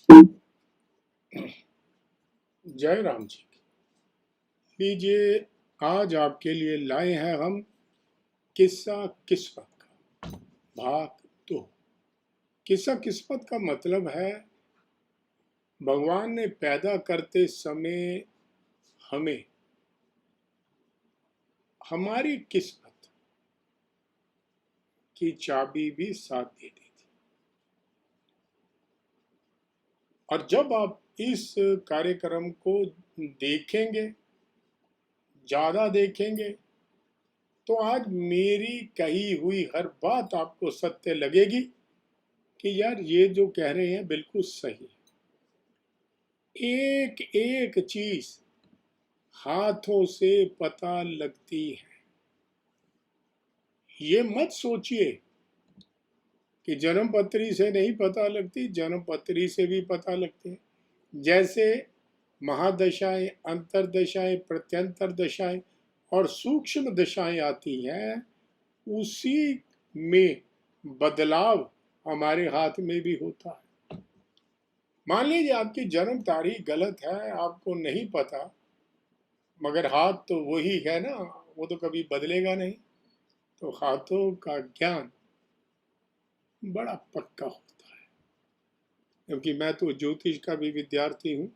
जय राम जी की। लीजिए, आज आपके लिए लाए हैं हम किस्सा किस्मत का भाग 2। किस्सा किस्मत का मतलब है भगवान ने पैदा करते समय हमें हमारी किस्मत की चाबी भी साथ दे दी थी। और जब आप इस कार्यक्रम को देखेंगे, ज्यादा देखेंगे, तो आज मेरी कही हुई हर बात आपको सत्य लगेगी कि यार ये जो कह रहे हैं बिल्कुल सही है। एक एक चीज हाथों से पता लगती है। ये मत सोचिए कि जन्म पत्री से नहीं पता लगती, जन्म पत्री से भी पता लगते हैं। जैसे महादशाएं, अंतरदशाएं, प्रत्यंतर दशाएं और सूक्ष्म दशाएं आती हैं, उसी में बदलाव हमारे हाथ में भी होता है। मान लीजिए आपकी जन्म तारीख गलत है, आपको नहीं पता, मगर हाथ तो वही है ना, वो तो कभी बदलेगा नहीं। तो हाथों का ज्ञान बड़ा पक्का होता है। क्योंकि मैं तो ज्योतिष का भी विद्यार्थी हूँ,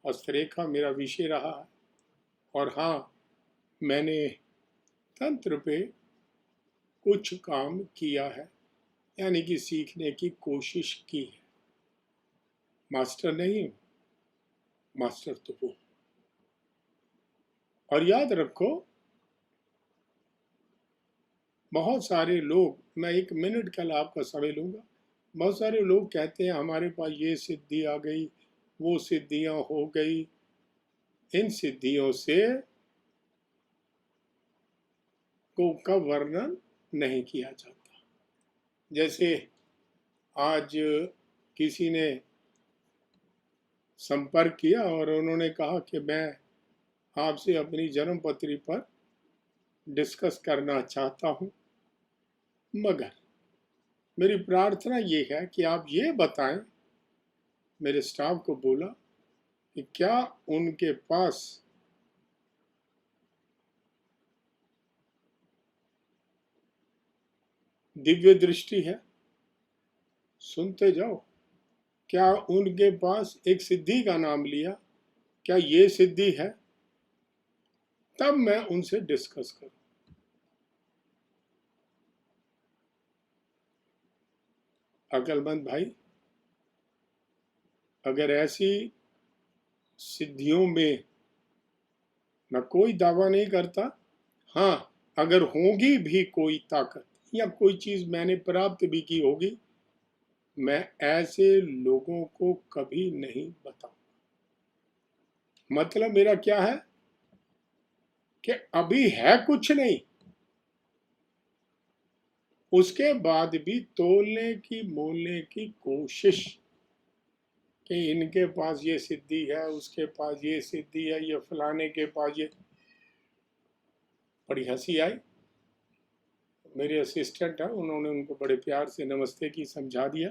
हस्तरेखा मेरा विषय रहा है। और हाँ, मैंने तंत्र पे कुछ काम किया है, यानी कि सीखने की कोशिश की है। मास्टर नहीं हूँ, मास्टर तो वो। और याद रखो, बहुत सारे लोग, मैं 1 मिनट कल आपका समय लूँगा, बहुत सारे लोग कहते हैं हमारे पास ये सिद्धि आ गई, वो सिद्धियां हो गई। इन सिद्धियों से का वर्णन नहीं किया जाता। जैसे आज किसी ने संपर्क किया और उन्होंने कहा कि मैं आपसे अपनी जन्म पत्री पर डिस्कस करना चाहता हूं, मगर मेरी प्रार्थना ये है कि आप ये बताएं, मेरे स्टाफ को बोला, कि क्या उनके पास दिव्य दृष्टि है। सुनते जाओ। क्या उनके पास एक सिद्धि का नाम लिया, क्या ये सिद्धि है, तब मैं उनसे डिस्कस करूं। अकलमंद भाई, अगर ऐसी सिद्धियों में मैं कोई दावा नहीं करता, हाँ, अगर होगी भी कोई ताकत या कोई चीज मैंने प्राप्त भी की होगी, मैं ऐसे लोगों को कभी नहीं बताऊंगा। मतलब मेरा क्या है कि अभी है कुछ नहीं, उसके बाद भी तोलने की मोलने की कोशिश कि इनके पास ये सिद्धि है, उसके पास ये सिद्धि है, ये फलाने के पास ये। बड़ी हंसी आई। मेरे असिस्टेंट है, उन्होंने उनको बड़े प्यार से नमस्ते की समझा दिया।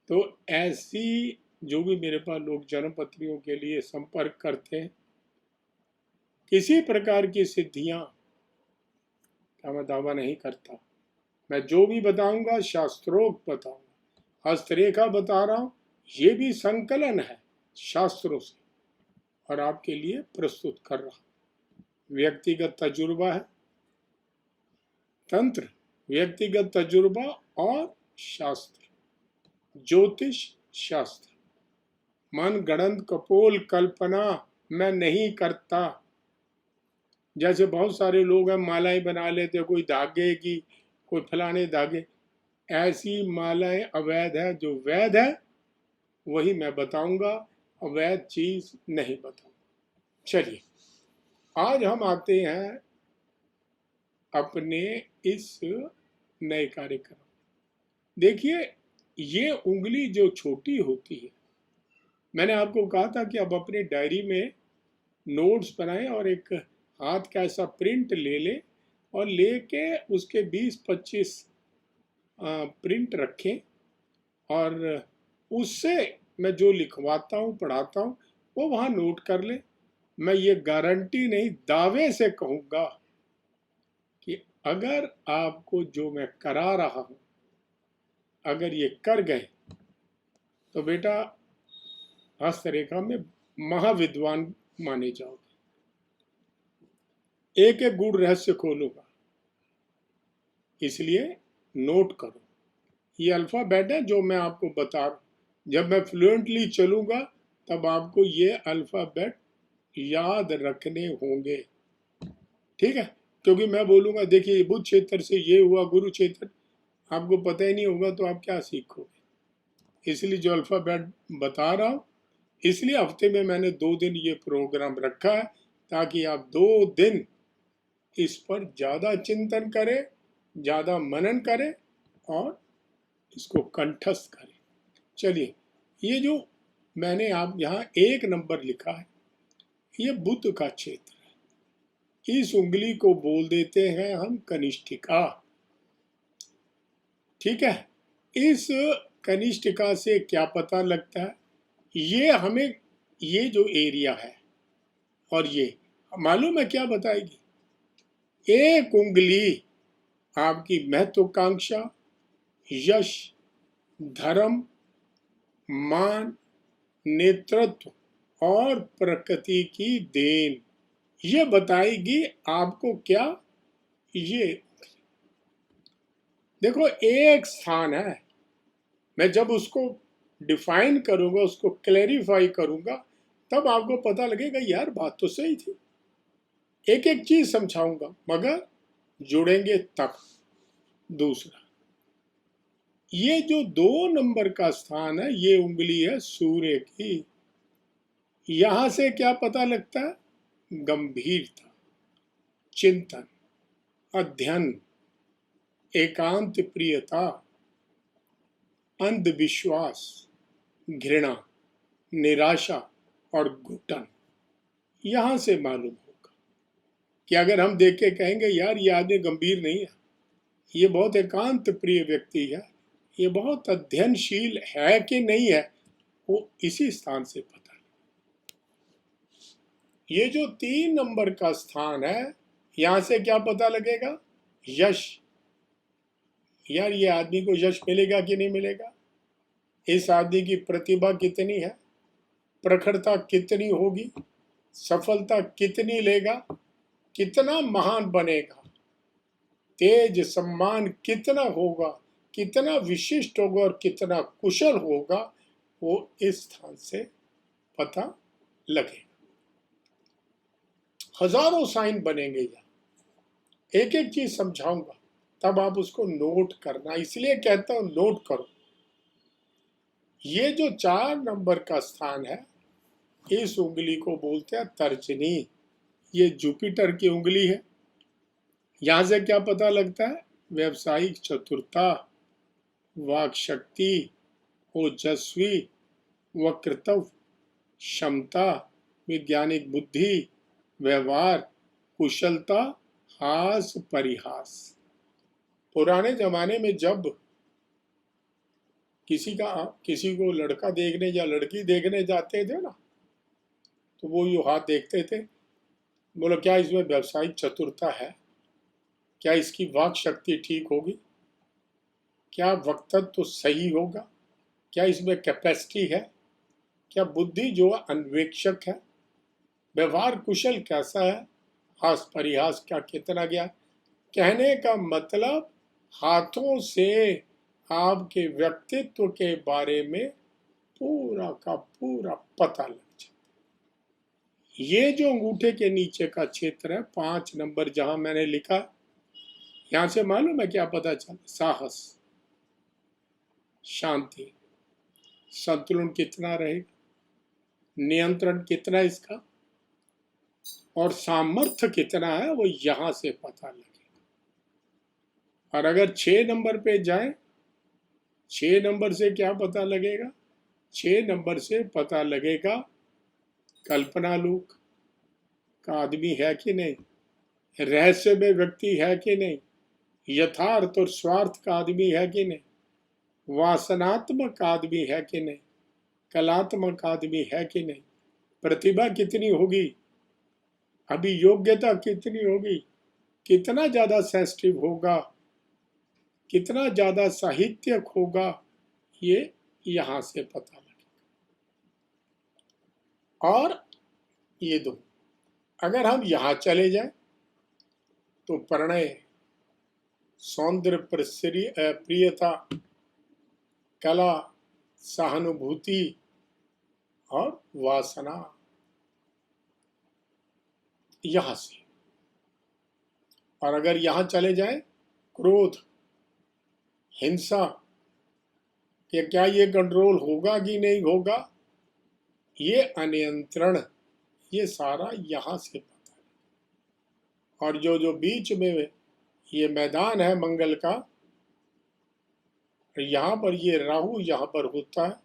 तो ऐसी जो भी मेरे पास लोग जन्म पत्रियों के लिए संपर्क करते हैं, किसी प्रकार की सिद्धियां का मैं दावा नहीं करता। मैं जो भी बताऊंगा शास्त्रोक्त बताऊंगा। हस्तरेखा बता रहा हूं, ये भी संकलन है शास्त्रों से, और आपके लिए प्रस्तुत कर रहा हूं। व्यक्तिगत तजुर्बा है। तंत्र, व्यक्तिगत तजुर्बा और शास्त्र, ज्योतिष शास्त्र। मन गणंत कपोल कल्पना मैं नहीं करता। जैसे बहुत सारे लोग हैं, मालाएं बना लेते, कोई धागे की, कोई फलाने धागे। ऐसी मालाएं अवैध है। जो वैध है वही मैं बताऊंगा, अवैध चीज नहीं बताऊंगा। चलिए, आज हम आते हैं अपने इस नए कार्यक्रम। देखिए, ये उंगली जो छोटी होती है, मैंने आपको कहा था कि अब अपने डायरी में नोट्स बनाएं और एक हाथ का ऐसा प्रिंट ले लें और लेके उसके 20-25 प्रिंट रखें। और उससे मैं जो लिखवाता हूँ पढ़ाता हूँ वो वहाँ नोट कर ले। मैं ये गारंटी नहीं, दावे से कहूँगा कि अगर आपको जो मैं करा रहा हूँ अगर ये कर गए तो बेटा हस्तरेखा में महाविद्वान माने जाओगे। एक एक गूढ़ रहस्य खोलूंगा, इसलिए नोट करो। ये अल्फाबेट है जो मैं आपको बता रहा हूं। जब मैं फ्लुएंटली चलूंगा तब आपको ये अल्फाबेट याद रखने होंगे, ठीक है? क्योंकि मैं बोलूंगा देखिए बुध क्षेत्र से ये हुआ, गुरु क्षेत्र, आपको पता ही नहीं होगा तो आप क्या सीखोगे। इसलिए जो अल्फाबेट बता रहा हूं, इसलिए हफ्ते में मैंने 2 दिन ये प्रोग्राम रखा है ताकि आप 2 दिन इस पर ज़्यादा चिंतन करें, ज़्यादा मनन करें और इसको कंठस्थ करें। चलिए, ये जो मैंने आप यहाँ 1 नंबर लिखा है ये बुध का क्षेत्र है। इस उंगली को बोल देते हैं हम कनिष्ठिका, ठीक है? इस कनिष्ठिका से क्या पता लगता है, ये हमें ये जो एरिया है और ये मालूम है क्या बताएगी। एक उंगली आपकी महत्वाकांक्षा, यश, धर्म, मान, नेतृत्व और प्रकृति की देन, ये बताएगी आपको क्या। ये देखो एक स्थान है, मैं जब उसको डिफाइन करूंगा, उसको क्लैरिफाई करूंगा, तब आपको पता लगेगा यार बात तो सही थी। एक एक चीज समझाऊंगा मगर जुड़ेंगे तब। दूसरा, ये जो 2 नंबर का स्थान है ये उंगली है सूर्य की। यहां से क्या पता लगता है, गंभीरता, चिंतन, अध्ययन, एकांत प्रियता, अंधविश्वास, घृणा, निराशा और घुटन। यहां से मालूम होगा कि अगर हम देख के कहेंगे यार ये आदमी गंभीर नहीं है, ये बहुत एकांत प्रिय व्यक्ति है, ये बहुत अध्ययनशील है कि नहीं है, वो इसी स्थान से पता है। ये जो 3 नंबर का स्थान है यहां से क्या पता लगेगा, यश। यार ये आदमी को यश मिलेगा कि नहीं मिलेगा, इस आदमी की प्रतिभा कितनी है, प्रखरता कितनी होगी, सफलता कितनी लेगा, कितना महान बनेगा, तेज सम्मान कितना होगा, कितना विशिष्ट होगा और कितना कुशल होगा, वो इस स्थान से पता लगेगा। हजारों साइन बनेंगे यहाँ, एक एक चीज समझाऊंगा तब आप उसको नोट करना, इसलिए कहता हूं नोट करो। ये जो 4 नंबर का स्थान है इस उंगली को बोलते हैं तर्जनी। ये जुपिटर की उंगली है। यहां से क्या पता लगता है, व्यवसायिक चतुरता, वाक शक्ति, ओजस्वी, वक्तृत्व क्षमता, वैज्ञानिक बुद्धि, व्यवहार, कुशलता, हास परिहास। पुराने जमाने में जब किसी को लड़का देखने या लड़की देखने जाते थे ना, तो वो यो हाथ देखते थे, बोलो क्या इसमें व्यवसायिक चतुरता है, क्या इसकी वाक शक्ति ठीक होगी, क्या वक्तव्य तो सही होगा, क्या इसमें कैपेसिटी है, क्या बुद्धि जो अन्वेक्षक है, व्यवहार कुशल कैसा है, हास परिहास क्या कितना गया। कहने का मतलब हाथों से आपके व्यक्तित्व के बारे में पूरा का पूरा पता लग जाता। ये जो अंगूठे के नीचे का क्षेत्र है 5 नंबर जहां मैंने लिखा, यहां से मालूम है क्या पता चला, साहस, शांति, संतुलन कितना रहेगा, नियंत्रण कितना इसका और सामर्थ्य कितना है, वो यहां से पता लगेगा। और अगर 6 नंबर पे जाए, 6 नंबर से क्या पता लगेगा, 6 नंबर से पता लगेगा कल्पना लोक का आदमी है कि नहीं, रहस्यमय व्यक्ति है कि नहीं, यथार्थ और स्वार्थ का आदमी है कि नहीं, वासनात्मक आदमी है कि नहीं, कलात्मक आदमी है कि नहीं, प्रतिभा कितनी होगी, अभी योग्यता कितनी होगी, कितना ज्यादा सेंसिटिव होगा, कितना ज्यादा साहित्यक होगा, ये यहां से पता लगेगा। और ये दो, अगर हम यहां चले जाए तो प्रणय, सौंदर्य, प्रियता, कला, सहानुभूति और वासना, यहां से। और अगर यहां चले जाए क्रोध, हिंसा, कि क्या ये कंट्रोल होगा कि नहीं होगा, ये अनियंत्रण, ये सारा यहां से पता है। और जो जो बीच में ये मैदान है मंगल का, यहां पर ये राहु यहां पर होता है,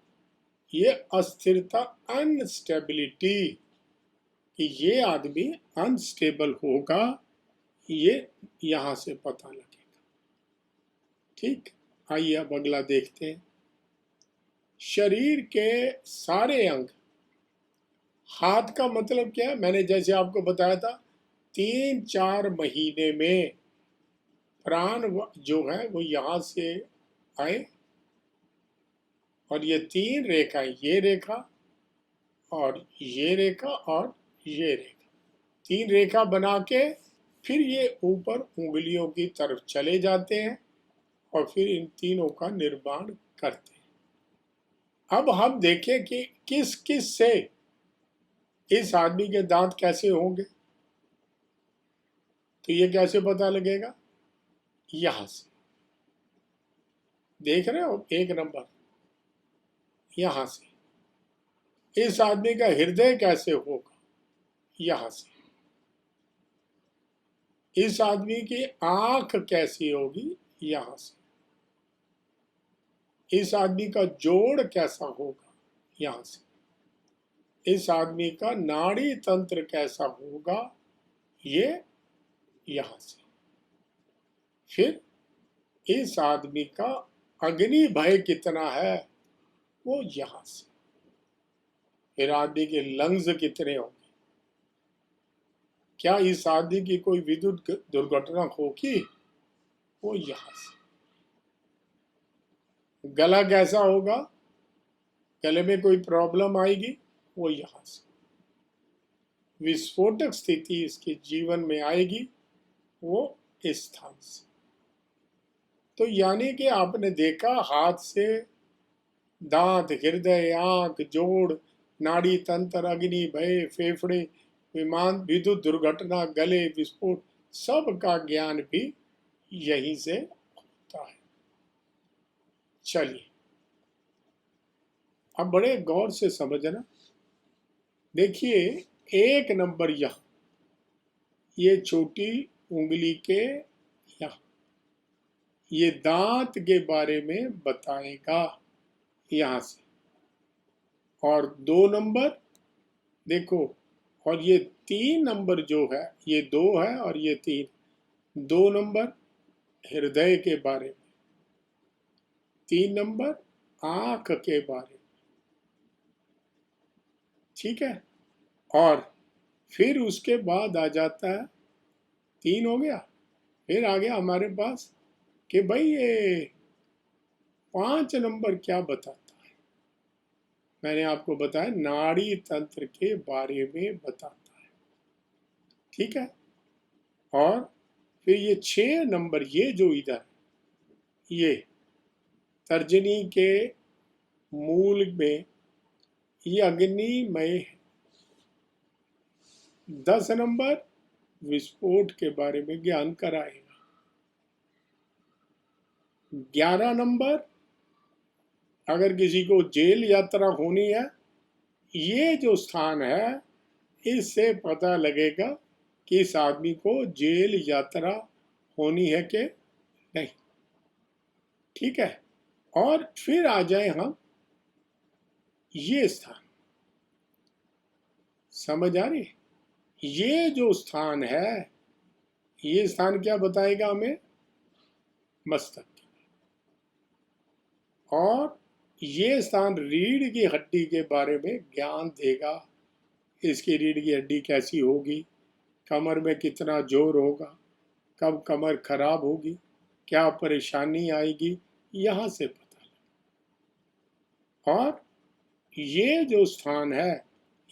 ये अस्थिरता, अनस्टेबिलिटी, कि ये आदमी अनस्टेबल होगा, ये यहां से पता लगेगा। ठीक, आइए अब अगला देखते हैं। शरीर के सारे अंग, हाथ का मतलब क्या है, मैंने जैसे आपको बताया था 3-4 महीने में प्राण जो है वो यहां से आए, और ये 3 रेखा, ये रेखा और ये रेखा और ये रेखा, 3 रेखा बना के फिर ये ऊपर उंगलियों की तरफ चले जाते हैं और फिर इन तीनों का निर्माण करते हैं। अब हम देखें कि किस किस से इस आदमी के दांत कैसे होंगे, तो ये कैसे पता लगेगा, यहां से देख रहे हो 1 नंबर, यहां से। इस आदमी का हृदय कैसे होगा, यहां से। इस आदमी की आंख कैसी होगी, यहां से। इस आदमी का जोड़ कैसा होगा, यहां से। इस आदमी का नाड़ी तंत्र कैसा होगा, ये यहां से। फिर इस आदमी का अग्नि भय कितना है, वो यहां से। फिर आदमी के लंग्स कितने होंगे, क्या इस आदमी की कोई विद्युत दुर्घटना होगी, वो यहां से। गला कैसा होगा, गले में कोई प्रॉब्लम आएगी, वो यहां से। विस्फोटक स्थिति इसके जीवन में आएगी, वो इस स्थान से। तो यानी कि आपने देखा, हाथ से दांत, हृदय, आंख, जोड़, नाड़ी तंत्र, अग्नि भय, फेफड़े, विमान, विद्युत दुर्घटना, गले विस्फोट, सब का ज्ञान भी यहीं से होता है। चलिए अब बड़े गौर से समझना। देखिए 1 नंबर यहां, ये छोटी उंगली के यहां, ये दांत के बारे में बताएगा यहां से। और 2 नंबर देखो, और ये 3 नंबर जो है, ये 2 है और ये 3, 2 नंबर हृदय के बारे में, 3 नंबर आंख के बारे में। ठीक है, और फिर उसके बाद आ जाता है, 3 हो गया, फिर आ गया हमारे पास कि भाई ये 5 नंबर क्या बताता है। मैंने आपको बताया नाड़ी तंत्र के बारे में बताता है। ठीक है, और फिर ये 6 नंबर, ये जो इधर, ये तर्जनी के मूल में, ये अग्निमय है। 10 नंबर विस्फोट के बारे में ज्ञान कराएगा। 11 नंबर, अगर किसी को जेल यात्रा होनी है, ये जो स्थान है, इससे पता लगेगा कि इस आदमी को जेल यात्रा होनी है कि नहीं। ठीक है, और फिर आ जाए हम ये स्थान, समझ आ रही, ये जो स्थान है, ये स्थान क्या बताएगा हमें, मस्तक। और ये स्थान रीढ़ की हड्डी के बारे में ज्ञान देगा। इसकी रीढ़ की हड्डी कैसी होगी, कमर में कितना जोर होगा, कब कमर खराब होगी, क्या परेशानी आएगी, यहाँ से पता लगे। और ये जो स्थान है,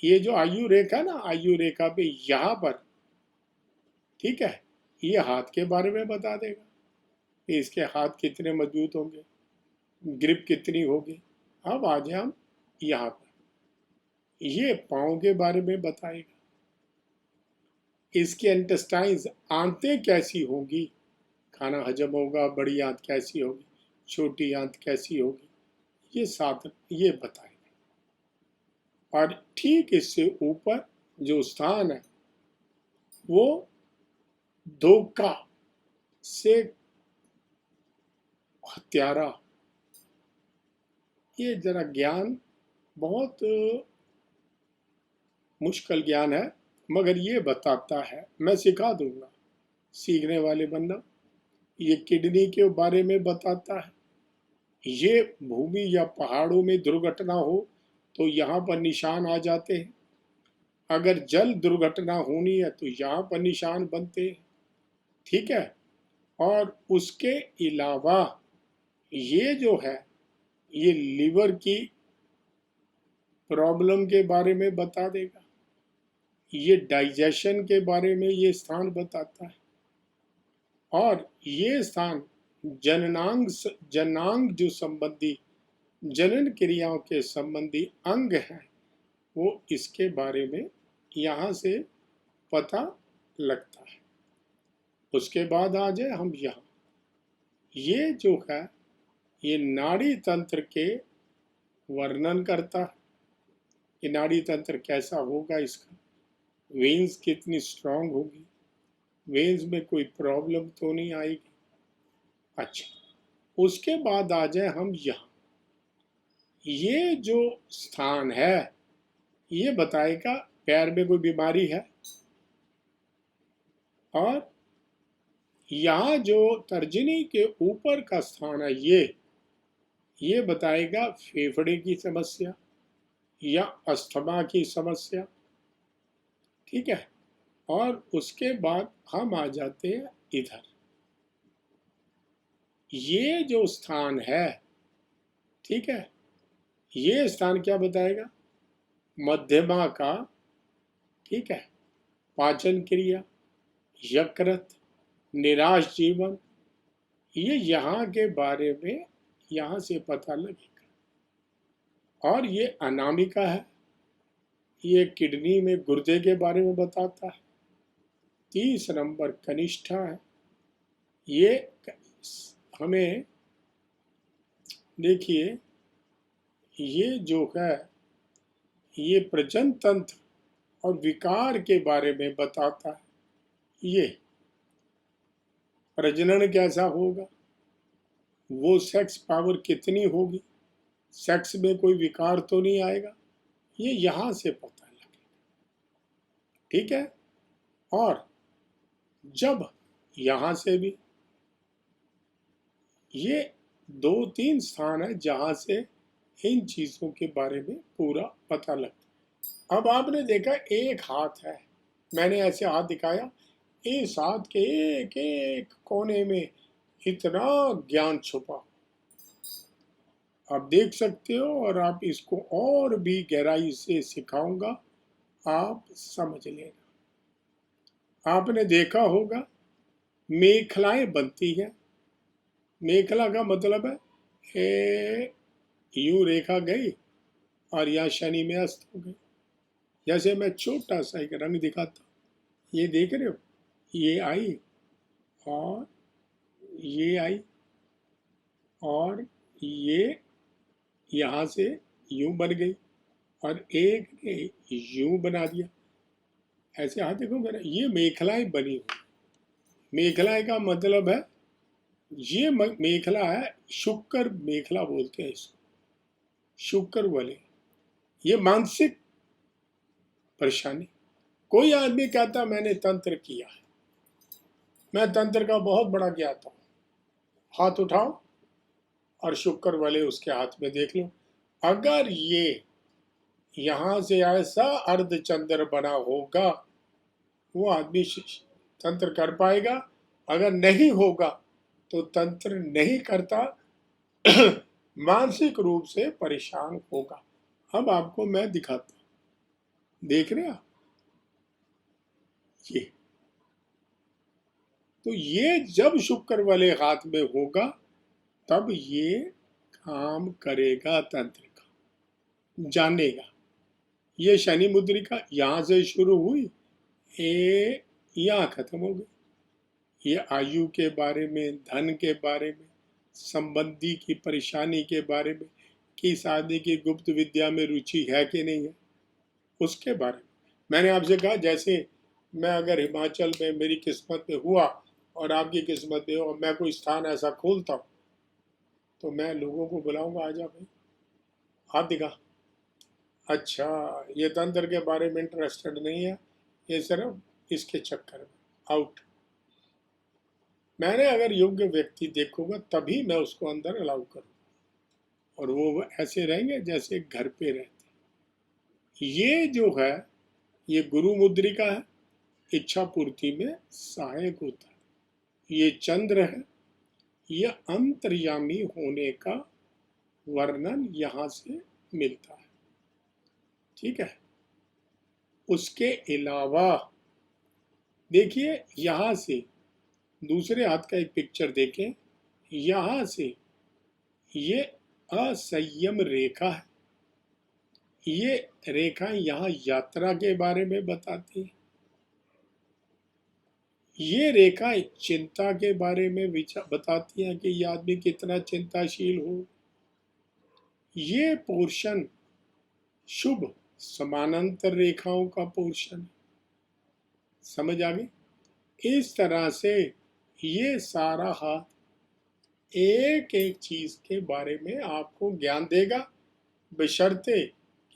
ये जो आयु रेखा ना, आयु रेखा पे यहाँ पर, ठीक है, ये हाथ के बारे में बता देगा कि इसके हाथ कितने मजबूत होंगे, ग्रिप कितनी होगी। अब आ जाए हम यहाँ पर, ये पाँव के बारे में बताएगा, इसके इंटेस्टाइन्स, आंतें कैसी होंगी, खाना हजम होगा, बड़ी आंत कैसी होगी, छोटी आंत कैसी होगी, ये साथ ये बताएगा। और ठीक इससे ऊपर जो स्थान है वो धोखा से हत्यारा, ये जरा ज्ञान बहुत मुश्किल ज्ञान है, मगर ये बताता है, मैं सिखा दूंगा, सीखने वाले बनना। ये किडनी के बारे में बताता है, ये भूमि या पहाड़ों में दुर्घटना हो तो यहाँ पर निशान आ जाते हैं, अगर जल दुर्घटना होनी है तो यहाँ पर निशान बनते हैं, ठीक है। और उसके अलावा ये जो है, ये लीवर की प्रॉब्लम के बारे में बता देगा, ये डाइजेशन के बारे में ये स्थान बताता है। और ये स्थान जनांग जो संबंधी, जनन क्रियाओं के संबंधी अंग हैं, वो इसके बारे में यहाँ से पता लगता है। उसके बाद आ जाए हम यहाँ, ये जो है ये नाड़ी तंत्र के वर्णन करता है, ये नाड़ी तंत्र कैसा होगा, इसका वेन्स कितनी स्ट्रांग होगी, वेन्स में कोई प्रॉब्लम तो नहीं आएगी। अच्छा, उसके बाद आ जाए हम यहाँ, ये जो स्थान है ये बताएगा पैर में कोई बीमारी है, और यहाँ जो तर्जनी के ऊपर का स्थान है ये बताएगा फेफड़े की समस्या या अस्थमा की समस्या, ठीक है। और उसके बाद हम आ जाते हैं इधर, ये जो स्थान है, ठीक है, ये स्थान क्या बताएगा, मध्यमा का, ठीक है, पाचन क्रिया, यकृत, निराश जीवन, ये यहाँ के बारे में यहाँ से पता लगेगा। और ये अनामिका है, ये किडनी में गुर्दे के बारे में बताता है। 30 नंबर कनिष्ठा है, ये हमें देखिए, ये जो है ये प्रजनन तंत्र और विकार के बारे में बताता है। ये प्रजनन कैसा होगा, वो सेक्स पावर कितनी होगी, सेक्स में कोई विकार तो नहीं आएगा, ये यहाँ से पता लगेगा, ठीक है। और जब यहाँ से भी ये 2-3 स्थान है जहाँ से इन चीज़ों के बारे में पूरा पता लगता। अब आपने देखा एक हाथ है, मैंने ऐसे हाथ दिखाया, इस हाथ के एक एक कोने में इतना ज्ञान छुपा, आप देख सकते हो। और आप इसको और भी गहराई से सिखाऊंगा, आप समझ लेना। आपने देखा होगा मेखलाएं बनती हैं, मेखला का मतलब है यूं रेखा गई और यहाँ शनि में अस्त हो गई। जैसे मैं छोटा सा एक रंग दिखाता, ये देख रहे हो, ये आई और ये आई और ये यहाँ से यूं बन गई और एक ने यूं बना दिया, ऐसे हाथ देखो मेरा, ये मेखलाएं बनी हुई। मेखलाएं का मतलब है, ये मेखला है, शुक्र मेखला बोलते हैं इसको, शुक्र वाले। ये मानसिक परेशानी, कोई आदमी कहता मैंने तंत्र किया है, मैं तंत्र का बहुत बड़ा ज्ञाता हूं, हाथ उठाओ और शुक्र वाले उसके हाथ में देख लो। अगर ये यहां से ऐसा अर्धचंद्र बना होगा, वो आदमी तंत्र कर पाएगा। अगर नहीं होगा तो तंत्र नहीं करता, मानसिक रूप से परेशान होगा। अब आपको मैं दिखाता हूं, देख रहे हैं आप ये। तो ये जब शुक्र वाले हाथ में होगा तब ये काम करेगा, तंत्र का जानेगा। ये शनि मुद्रिका यहां से शुरू हुई, ये यहां खत्म हो गई। ये आयु के बारे में, धन के बारे में, संबंधी की परेशानी के बारे में, कि शादी की गुप्त विद्या में रुचि है कि नहीं है, उसके बारे में। मैंने आपसे कहा जैसे मैं अगर हिमाचल में मेरी किस्मत में हुआ और आपकी किस्मत में हो, मैं कोई स्थान ऐसा खोलता हूँ तो मैं लोगों को बुलाऊंगा, आ जा भाई, हाथ दिखा। अच्छा, ये तंत्र के बारे में इंटरेस्टेड नहीं है, ये सिर्फ इसके चक्कर में, आउट। मैंने अगर योग्य व्यक्ति देखूंगा तभी मैं उसको अंदर अलाउ करूंगा, और वो ऐसे रहेंगे जैसे घर पे रहते। ये जो है ये गुरु मुद्रिका है, इच्छा पूर्ति में सहायक होता है। ये चंद्र है, ये अंतर्यामी होने का वर्णन यहां से मिलता है। ठीक है। उसके अलावा देखिए यहां से दूसरे हाथ का एक पिक्चर देखें, यहां से ये असंयम रेखा है। ये रेखा यहाँ यात्रा के बारे में बताती है। ये रेखा चिंता के बारे में बताती है कि ये आदमी कितना चिंताशील हो। ये पोर्शन शुभ समानांतर रेखाओं का पोर्शन, समझ आ गई। इस तरह से ये सारा हाथ एक एक चीज के बारे में आपको ज्ञान देगा, बशर्ते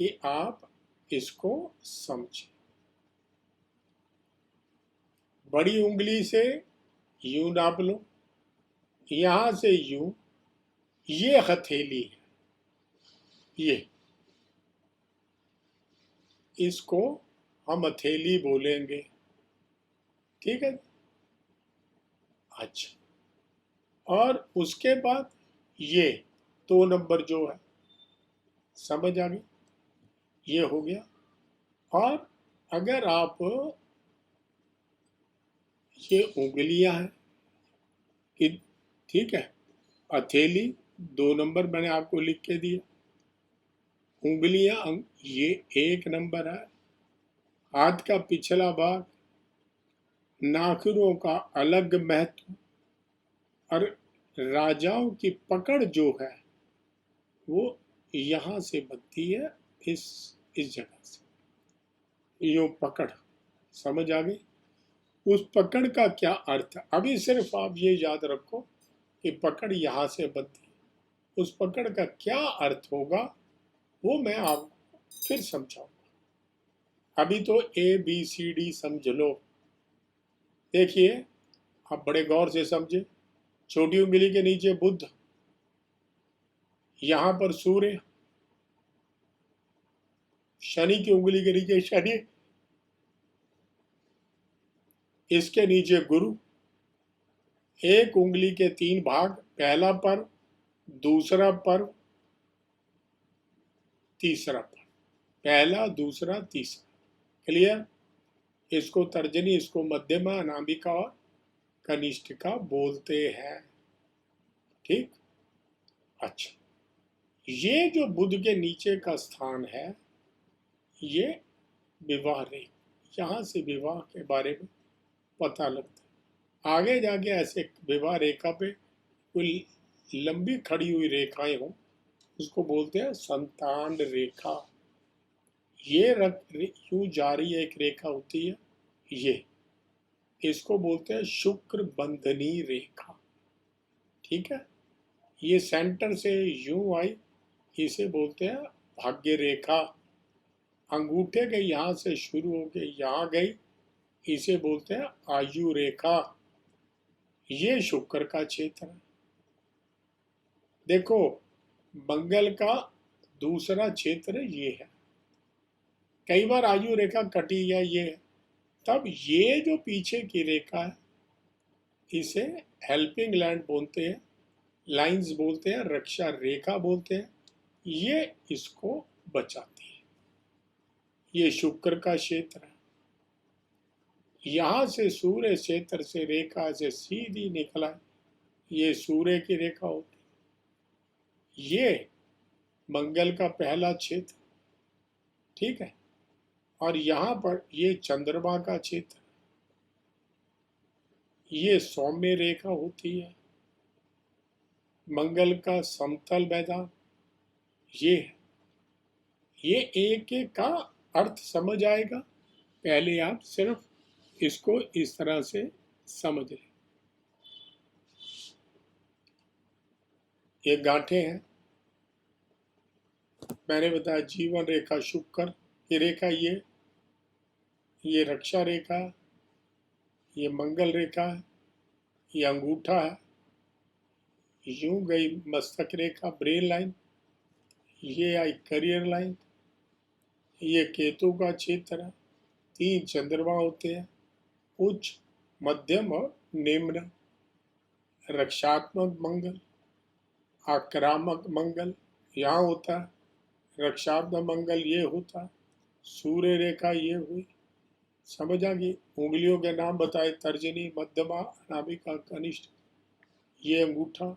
कि आप इसको समझें। बड़ी उंगली से यूं नाप लो, यहां से यूं, ये हथेली है, ये इसको हम हथेली बोलेंगे। ठीक है। अच्छा, और उसके बाद ये 2 नंबर जो है, समझ आ गई, ये हो गया। और अगर आप ये उंगलियां हैं कि, ठीक है, हथेली 2 नंबर मैंने आपको लिख के दिया, उंगलियां ये 1 नंबर है, हाथ का पिछला भाग, नाखूनों का अलग महत्व, और राजाओं की पकड़ जो है वो यहां से बनती है, इस जगह से यो पकड़, समझ आ गई। उस पकड़ का क्या अर्थ है, अभी सिर्फ आप ये याद रखो कि पकड़ यहां से बनती है। उस पकड़ का क्या अर्थ होगा वो मैं आपको फिर समझाऊंगा। अभी तो ABCD समझ लो। देखिए, आप बड़े गौर से समझे। छोटी उंगली के नीचे बुध, यहां पर सूर्य, शनि की उंगली के नीचे शनि, इसके नीचे गुरु। एक उंगली के 3 भाग, पहला पर्व, दूसरा पर्व, तीसरा पर्व, पहला, दूसरा, तीसरा। क्लियर। इसको तर्जनी, इसको मध्यमा, अनामिका और कनिष्ठिका बोलते हैं। ठीक। अच्छा, ये जो बुध के नीचे का स्थान है, ये विवाह रेखा, यहां से विवाह के बारे में पता लगता है। आगे जाके ऐसे विवाह रेखा पे कोई लंबी खड़ी हुई रेखाएं हो, उसको बोलते हैं संतान रेखा। ये यूं जा रही है एक रेखा होती है, ये इसको बोलते हैं शुक्र बंधनी रेखा। ठीक है। ये सेंटर से यूं आई, इसे बोलते हैं भाग्य रेखा। अंगूठे के यहां से शुरू होके यहां गई, इसे बोलते हैं आयु रेखा। ये शुक्र का क्षेत्र है। देखो, मंगल का दूसरा क्षेत्र ये है। कई बार आयु रेखा कटी या ये है, तब ये जो पीछे की रेखा है इसे हेल्पिंग लैंड बोलते हैं, लाइंस बोलते हैं, रक्षा रेखा बोलते हैं। ये इसको बचाती है। ये शुक्र का क्षेत्र है। यहां से सूर्य क्षेत्र से रेखा से सीधी निकला, ये सूर्य की रेखा होती है। ये मंगल का पहला क्षेत्र, ठीक है। और यहां पर ये चंद्रमा का क्षेत्र, ये सौम्य रेखा होती है। मंगल का समतल मैदान ये है। ये एक एक का अर्थ समझ आएगा, पहले आप सिर्फ इसको इस तरह से समझ लें। ये गांठें हैं, मैंने बताया जीवन रेखा शुक्र की रेखा, ये रक्षा रेखा है, ये मंगल रेखा है, ये अंगूठा है, यूं गई मस्तक रेखा ब्रेन लाइन, ये आई करियर लाइन, ये केतु का क्षेत्र है। 3 चंद्रमा होते हैं, उच्च, मध्यम और निम्न। रक्षात्मक मंगल, आक्रामक मंगल यहाँ होता है, रक्षात्मक मंगल ये होता है। सूर्य रेखा ये हुई, समझ आ गई। उंगलियों के नाम बताए, तर्जनी, मध्यमा, अनामिका, कनिष्ठ। ये अंगूठा,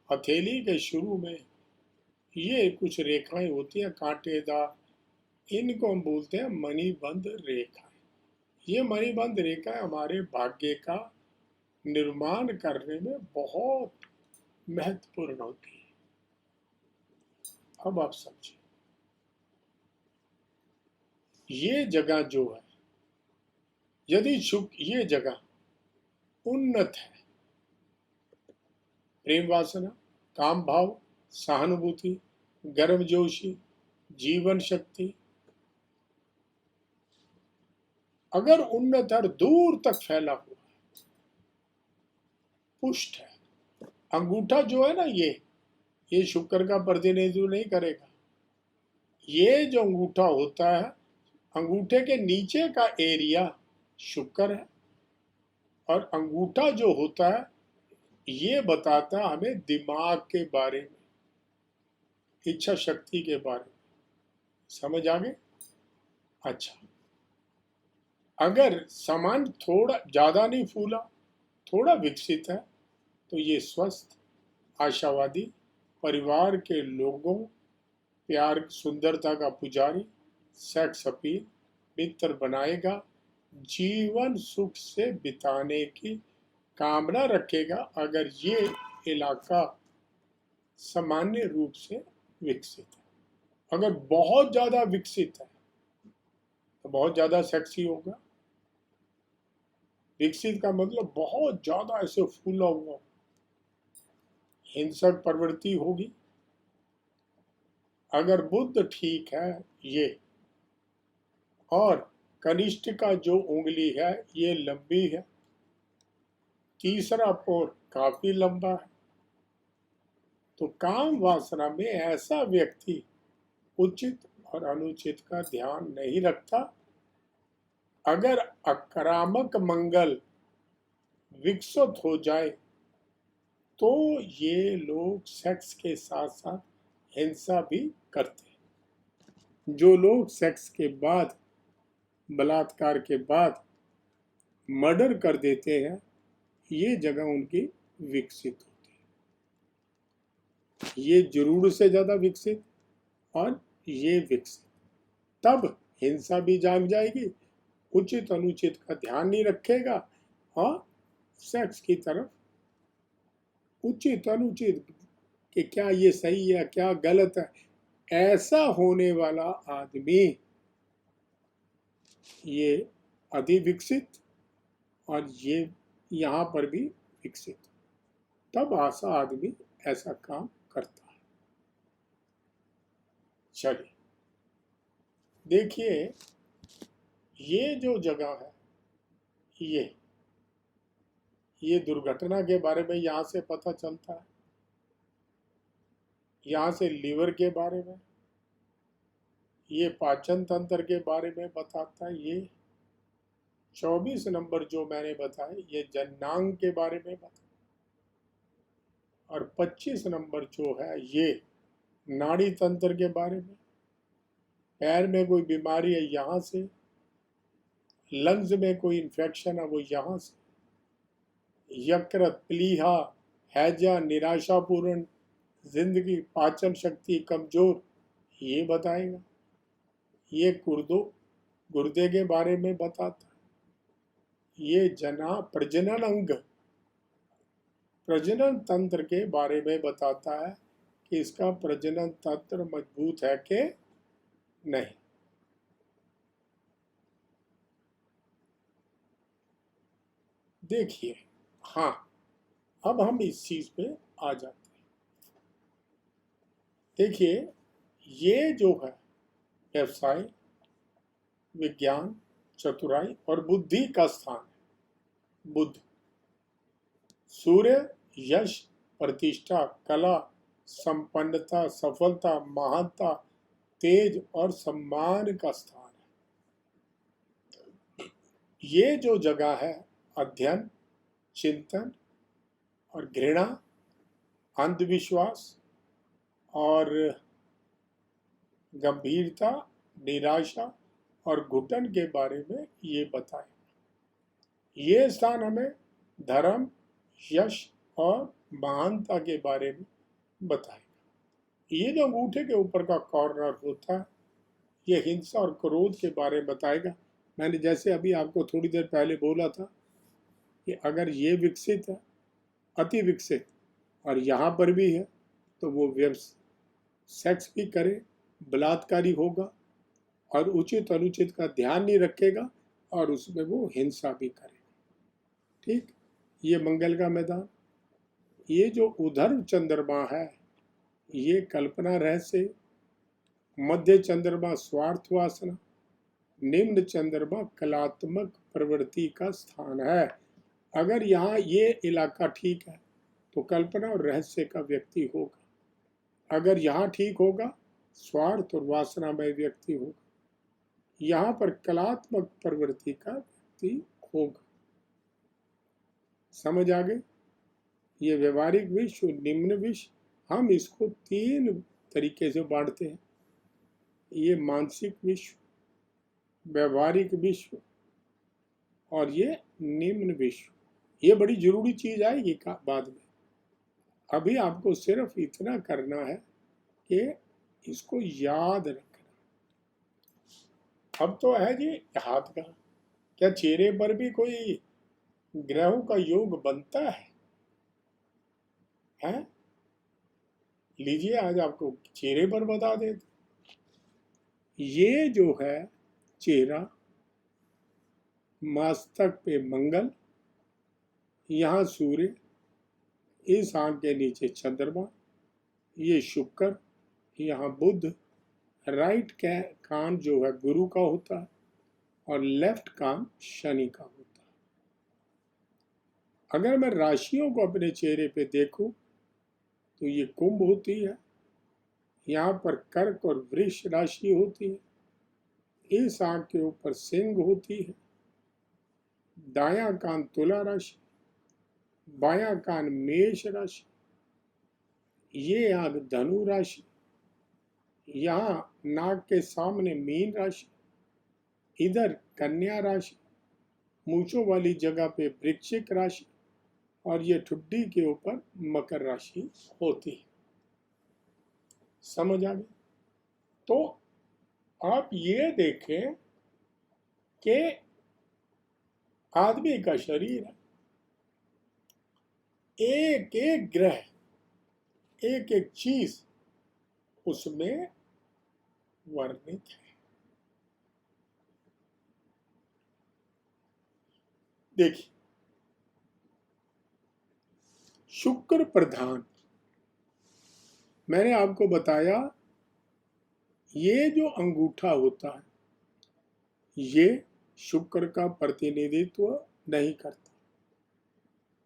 हथेली के शुरू में ये कुछ रेखाएं होती हैं कांटेदार, इनको हम बोलते हैं मणिबंध रेखा। ये मणिबंध रेखा हमारे भाग्य का निर्माण करने में बहुत महत्वपूर्ण होती है। अब आप समझिए, ये जगह जो है, यदि ये जगह उन्नत है, प्रेम वासना, काम भाव, सहानुभूति, गर्मजोशी, जीवन शक्ति, अगर उन्नत और दूर तक फैला हुआ, पुष्ट है। अंगूठा जो है ना, ये शुक्र का प्रतिनिधित्व नहीं करेगा। ये जो अंगूठा होता है, अंगूठे के नीचे का एरिया शुक्र है, और अंगूठा जो होता है ये बताता है हमें दिमाग के बारे में, इच्छा शक्ति के बारे में। समझ आ गए? अच्छा, अगर समान थोड़ा ज्यादा नहीं फूला, थोड़ा विकसित है, तो ये स्वस्थ, आशावादी, परिवार के लोगों, प्यार, सुंदरता का पुजारी, सेक्स अपील, मित्र बनाएगा, जीवन सुख से बिताने की कामना रखेगा। अगर ये इलाका सामान्य रूप से विकसित है, अगर बहुत ज्यादा विकसित है तो बहुत ज्यादा सेक्सी होगा। विकसित का मतलब बहुत ज्यादा ऐसे फूला हुआ, हिंसक प्रवृत्ति होगी। अगर बुद्ध ठीक है ये, और कनिष्ठ का जो उंगली है ये लंबी है, तीसरा पोर काफी लंबा है, तो काम वासना में ऐसा व्यक्ति उचित और अनुचित का ध्यान नहीं रखता। अगर आक्रामक मंगल विकसित हो जाए तो ये लोग सेक्स के साथ साथ हिंसा भी करते हैं। जो लोग सेक्स के बाद, बलात्कार के बाद मर्डर कर देते हैं, ये जगह उनकी विकसित होती है। ये जरूर से ज्यादा विकसित और ये विकसित, तब हिंसा भी जाग जाएगी, उचित अनुचित का ध्यान नहीं रखेगा, और सेक्स की तरफ, उचित अनुचित कि क्या ये सही है क्या गलत है, ऐसा होने वाला आदमी ये अधि विकसित, और ये यहाँ पर भी विकसित, तब ऐसा आदमी ऐसा काम करता है। चलिए देखिए, ये जो जगह है, ये दुर्घटना के बारे में यहाँ से पता चलता है। यहाँ से लीवर के बारे में, ये पाचन तंत्र के बारे में बताता है। ये 24 नंबर जो मैंने बताया ये जननांग के बारे में बताया, और 25 नंबर जो है ये नाड़ी तंत्र के बारे में। पैर में कोई बीमारी है यहाँ से, लंग्स में कोई इन्फेक्शन है वो यहाँ से, यकृत, प्लीहा, हैजा, निराशापूर्ण जिंदगी, पाचन शक्ति कमजोर, ये बताएगा। ये गुर्दे के बारे में बताता है। ये प्रजनन अंग, प्रजनन तंत्र के बारे में बताता है कि इसका प्रजनन तंत्र मजबूत है कि नहीं। देखिए, हाँ, अब हम इस चीज पे आ जाते हैं। देखिए, ये जो है व्यवसाय, विज्ञान, चतुराई और बुद्धि का स्थान है। बुद्ध, सूर्य यश, प्रतिष्ठा, कला, संपन्नता, सफलता, महानता, तेज और सम्मान का स्थान है। ये जो जगह है अध्ययन, चिंतन और घृणा, अंधविश्वास और गंभीरता, निराशा और घुटन के बारे में ये बताए। ये स्थान हमें धर्म, यश और महानता के बारे में बताएगा। ये जो अंगूठे के ऊपर का कॉर्नर होता है ये हिंसा और क्रोध के बारे में बताएगा। मैंने जैसे अभी आपको थोड़ी देर पहले बोला था कि अगर ये विकसित है, अति विकसित, और यहाँ पर भी है, तो वो सेक्स भी करे, बलात्कारी होगा और उचित अनुचित का ध्यान नहीं रखेगा और उसमें वो हिंसा भी करेगा। ठीक, ये मंगल का मैदान। ये जो उधर चंद्रमा है ये कल्पना रहस्य, मध्य चंद्रमा स्वार्थ वासना, निम्न चंद्रमा कलात्मक प्रवृत्ति का स्थान है। अगर यहाँ ये इलाका ठीक है तो कल्पना और रहस्य का व्यक्ति होगा। अगर यहाँ ठीक होगा स्वार्थ और वासनामय व्यक्ति होगा। यहाँ पर कलात्मक प्रवृत्ति का व्यक्ति होगा। समझ आ गए? ये व्यवहारिक विश्व, निम्न विश्व, हम इसको 3 तरीके से बांटते हैं। ये मानसिक विश्व, व्यवहारिक विश्व और ये निम्न विश्व। ये बड़ी जरूरी चीज आएगी बाद में। अभी आपको सिर्फ इतना करना है कि इसको याद रखना। अब तो है जी हाथ का, क्या चेहरे पर भी कोई ग्रहों का योग बनता है? हैं? लीजिए, आज आपको चेहरे पर बता देते। ये जो है चेहरा, मस्तक पे मंगल, यहाँ सूर्य, इस आंख के नीचे चंद्रमा, ये शुक्र, यहाँ बुध, राइट कान जो है गुरु का होता है और लेफ्ट कान शनि का होता है। अगर मैं राशियों को अपने चेहरे पे देखूं तो ये कुंभ होती है, यहाँ पर कर्क और वृष राशि होती है, इस आंख के ऊपर सिंह होती है, दायां कान तुला राशि, बायां कान मेष राशि, ये आंख धनु राशि, यहाँ नाक के सामने मीन राशि, इधर कन्या राशि, मूंछों वाली जगह पे वृश्चिक राशि और ये ठुड्डी के ऊपर मकर राशि होती है। समझ आ गई? तो आप ये देखें कि आदमी का शरीर है, एक एक ग्रह, एक एक चीज उसमें वर्णित है। देखिए, शुक्र प्रधान, मैंने आपको बताया ये जो अंगूठा होता है ये शुक्र का प्रतिनिधित्व नहीं करता।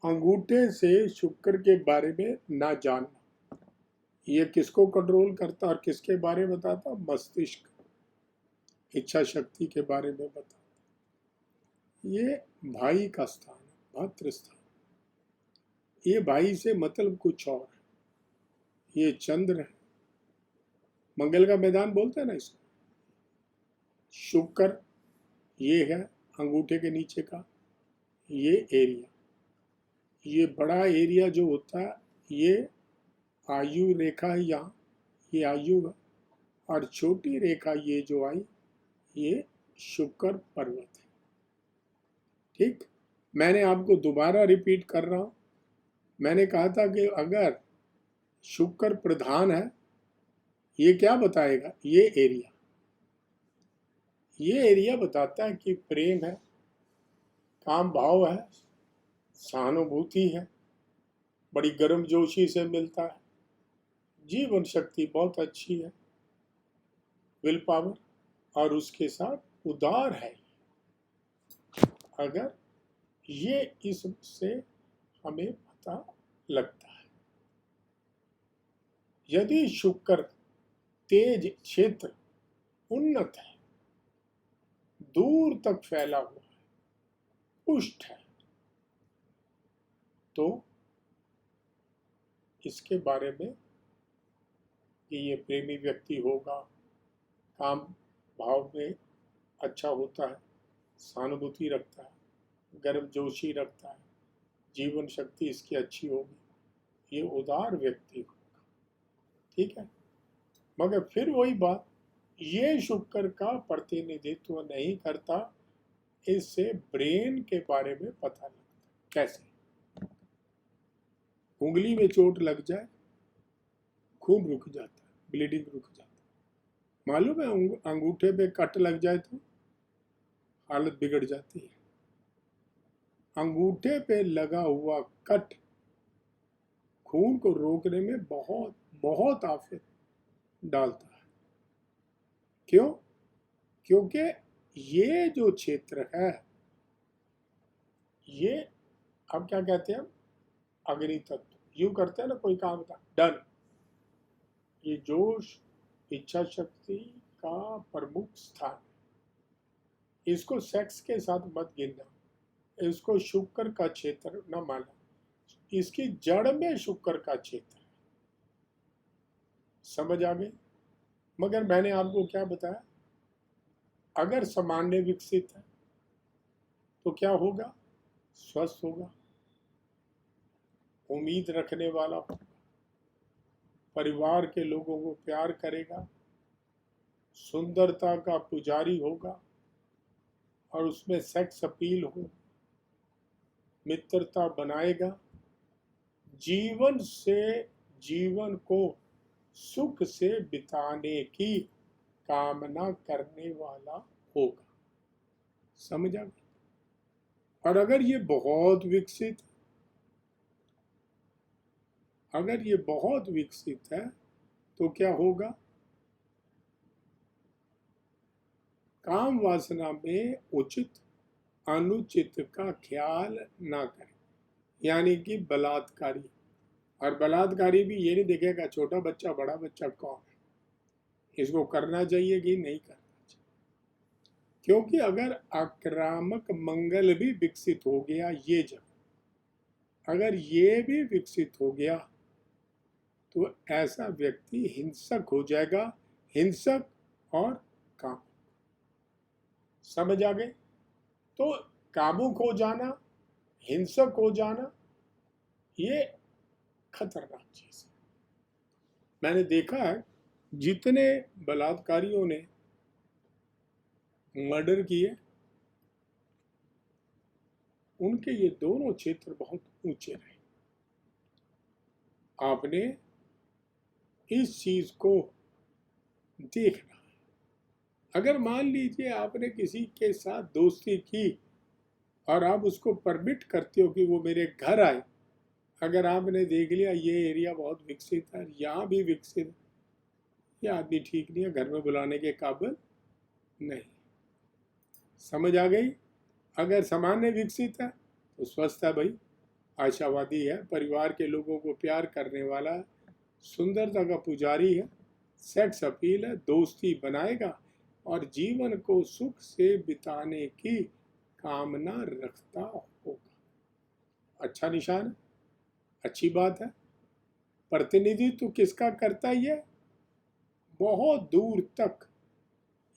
अंगूठे से शुक्र के बारे में ना जानना ये किसको कंट्रोल करता और किसके बारे में बताता? मस्तिष्क, इच्छा शक्ति के बारे में बताता। ये भाई का स्थान है, भातृ स्थान। ये भाई से मतलब कुछ और है। ये चंद्र है, मंगल का मैदान बोलते हैं ना इसको। शुक्र ये है अंगूठे के नीचे का ये एरिया। ये बड़ा एरिया जो होता है ये आयु रेखा है, यहाँ ये आयु है। और छोटी रेखा ये जो आई ये शुक्र पर्वत है। ठीक, मैंने आपको दोबारा रिपीट कर रहा हूं। मैंने कहा था कि अगर शुक्र प्रधान है, ये क्या बताएगा? ये एरिया बताता है कि प्रेम है, काम भाव है, सहानुभूति है, बड़ी गर्मजोशी से मिलता है, जीवन शक्ति बहुत अच्छी है, विल पावर, और उसके साथ उदार है। अगर ये इससे हमें पता लगता है। यदि शुक्र तेज क्षेत्र उन्नत है, दूर तक फैला हुआ है, पुष्ट है, तो इसके बारे में कि ये प्रेमी व्यक्ति होगा, काम भाव में अच्छा होता है, सहानुभूति रखता है, गर्मजोशी रखता है, जीवन शक्ति इसकी अच्छी होगी, ये उदार व्यक्ति होगा। ठीक है, मगर फिर वही बात, ये शुक्र का प्रतिनिधित्व नहीं करता। इससे ब्रेन के बारे में पता लगता। कैसे? उंगली में चोट लग जाए, खून रुक जाता है, ब्लीडिंग रुक जाता है। मालूम है अंगूठे पे कट लग जाए तो हालत बिगड़ जाती है। अंगूठे पे लगा हुआ कट खून को रोकने में बहुत बहुत आफत डालता है। क्यों? क्योंकि ये जो क्षेत्र है, ये अब क्या कहते हैं, अग्नि तत्व। यूं करते हैं ना, कोई काम था डन। ये जोश, इच्छा शक्ति का प्रमुख स्थान। इसको सेक्स के साथ मत गिनना, इसको शुक्र का क्षेत्र न माना। इसकी जड़ में शुक्र का क्षेत्र है। समझ आ गई? मगर मैंने आपको क्या बताया, अगर सामान्य विकसित है तो क्या होगा? स्वस्थ होगा, उम्मीद रखने वाला होगा, परिवार के लोगों को प्यार करेगा, सुंदरता का पुजारी होगा, और उसमें सेक्स अपील हो, मित्रता बनाएगा, जीवन को सुख से बिताने की कामना करने वाला होगा। समझ आ गई? और अगर ये बहुत विकसित है तो क्या होगा? काम वासना में उचित अनुचित का ख्याल ना करें, यानी कि बलात्कारी। और बलात्कारी भी ये नहीं देखेगा छोटा बच्चा बड़ा बच्चा कौन है, इसको करना चाहिए कि नहीं करना चाहिए। क्योंकि अगर आक्रामक मंगल भी विकसित हो गया, ये जब अगर ये भी विकसित हो गया तो ऐसा व्यक्ति हिंसक हो जाएगा, हिंसक और कामुक। समझ आ गए? तो कामुक हो जाना, हिंसक हो जाना, ये खतरनाक चीज है। मैंने देखा है जितने बलात्कारियों ने मर्डर किए, उनके ये दोनों क्षेत्र बहुत ऊंचे रहे। आपने इस चीज को देखना है। अगर मान लीजिए आपने किसी के साथ दोस्ती की और आप उसको परमिट करते हो कि वो मेरे घर आए, अगर आपने देख लिया ये एरिया बहुत विकसित है, यहाँ भी विकसित है, ये आदमी ठीक नहीं है, घर में बुलाने के काबिल नहीं। समझ आ गई? अगर सामान्य विकसित है तो स्वस्थ है भाई, आशावादी है, परिवार के लोगों को प्यार करने वाला है, सुंदरता का पुजारी है, सेक्स अपील है, दोस्ती बनाएगा और जीवन को सुख से बिताने की कामना रखता होगा। अच्छा निशान है, अच्छी बात है। प्रतिनिधित्व किसका करता है? ये बहुत दूर तक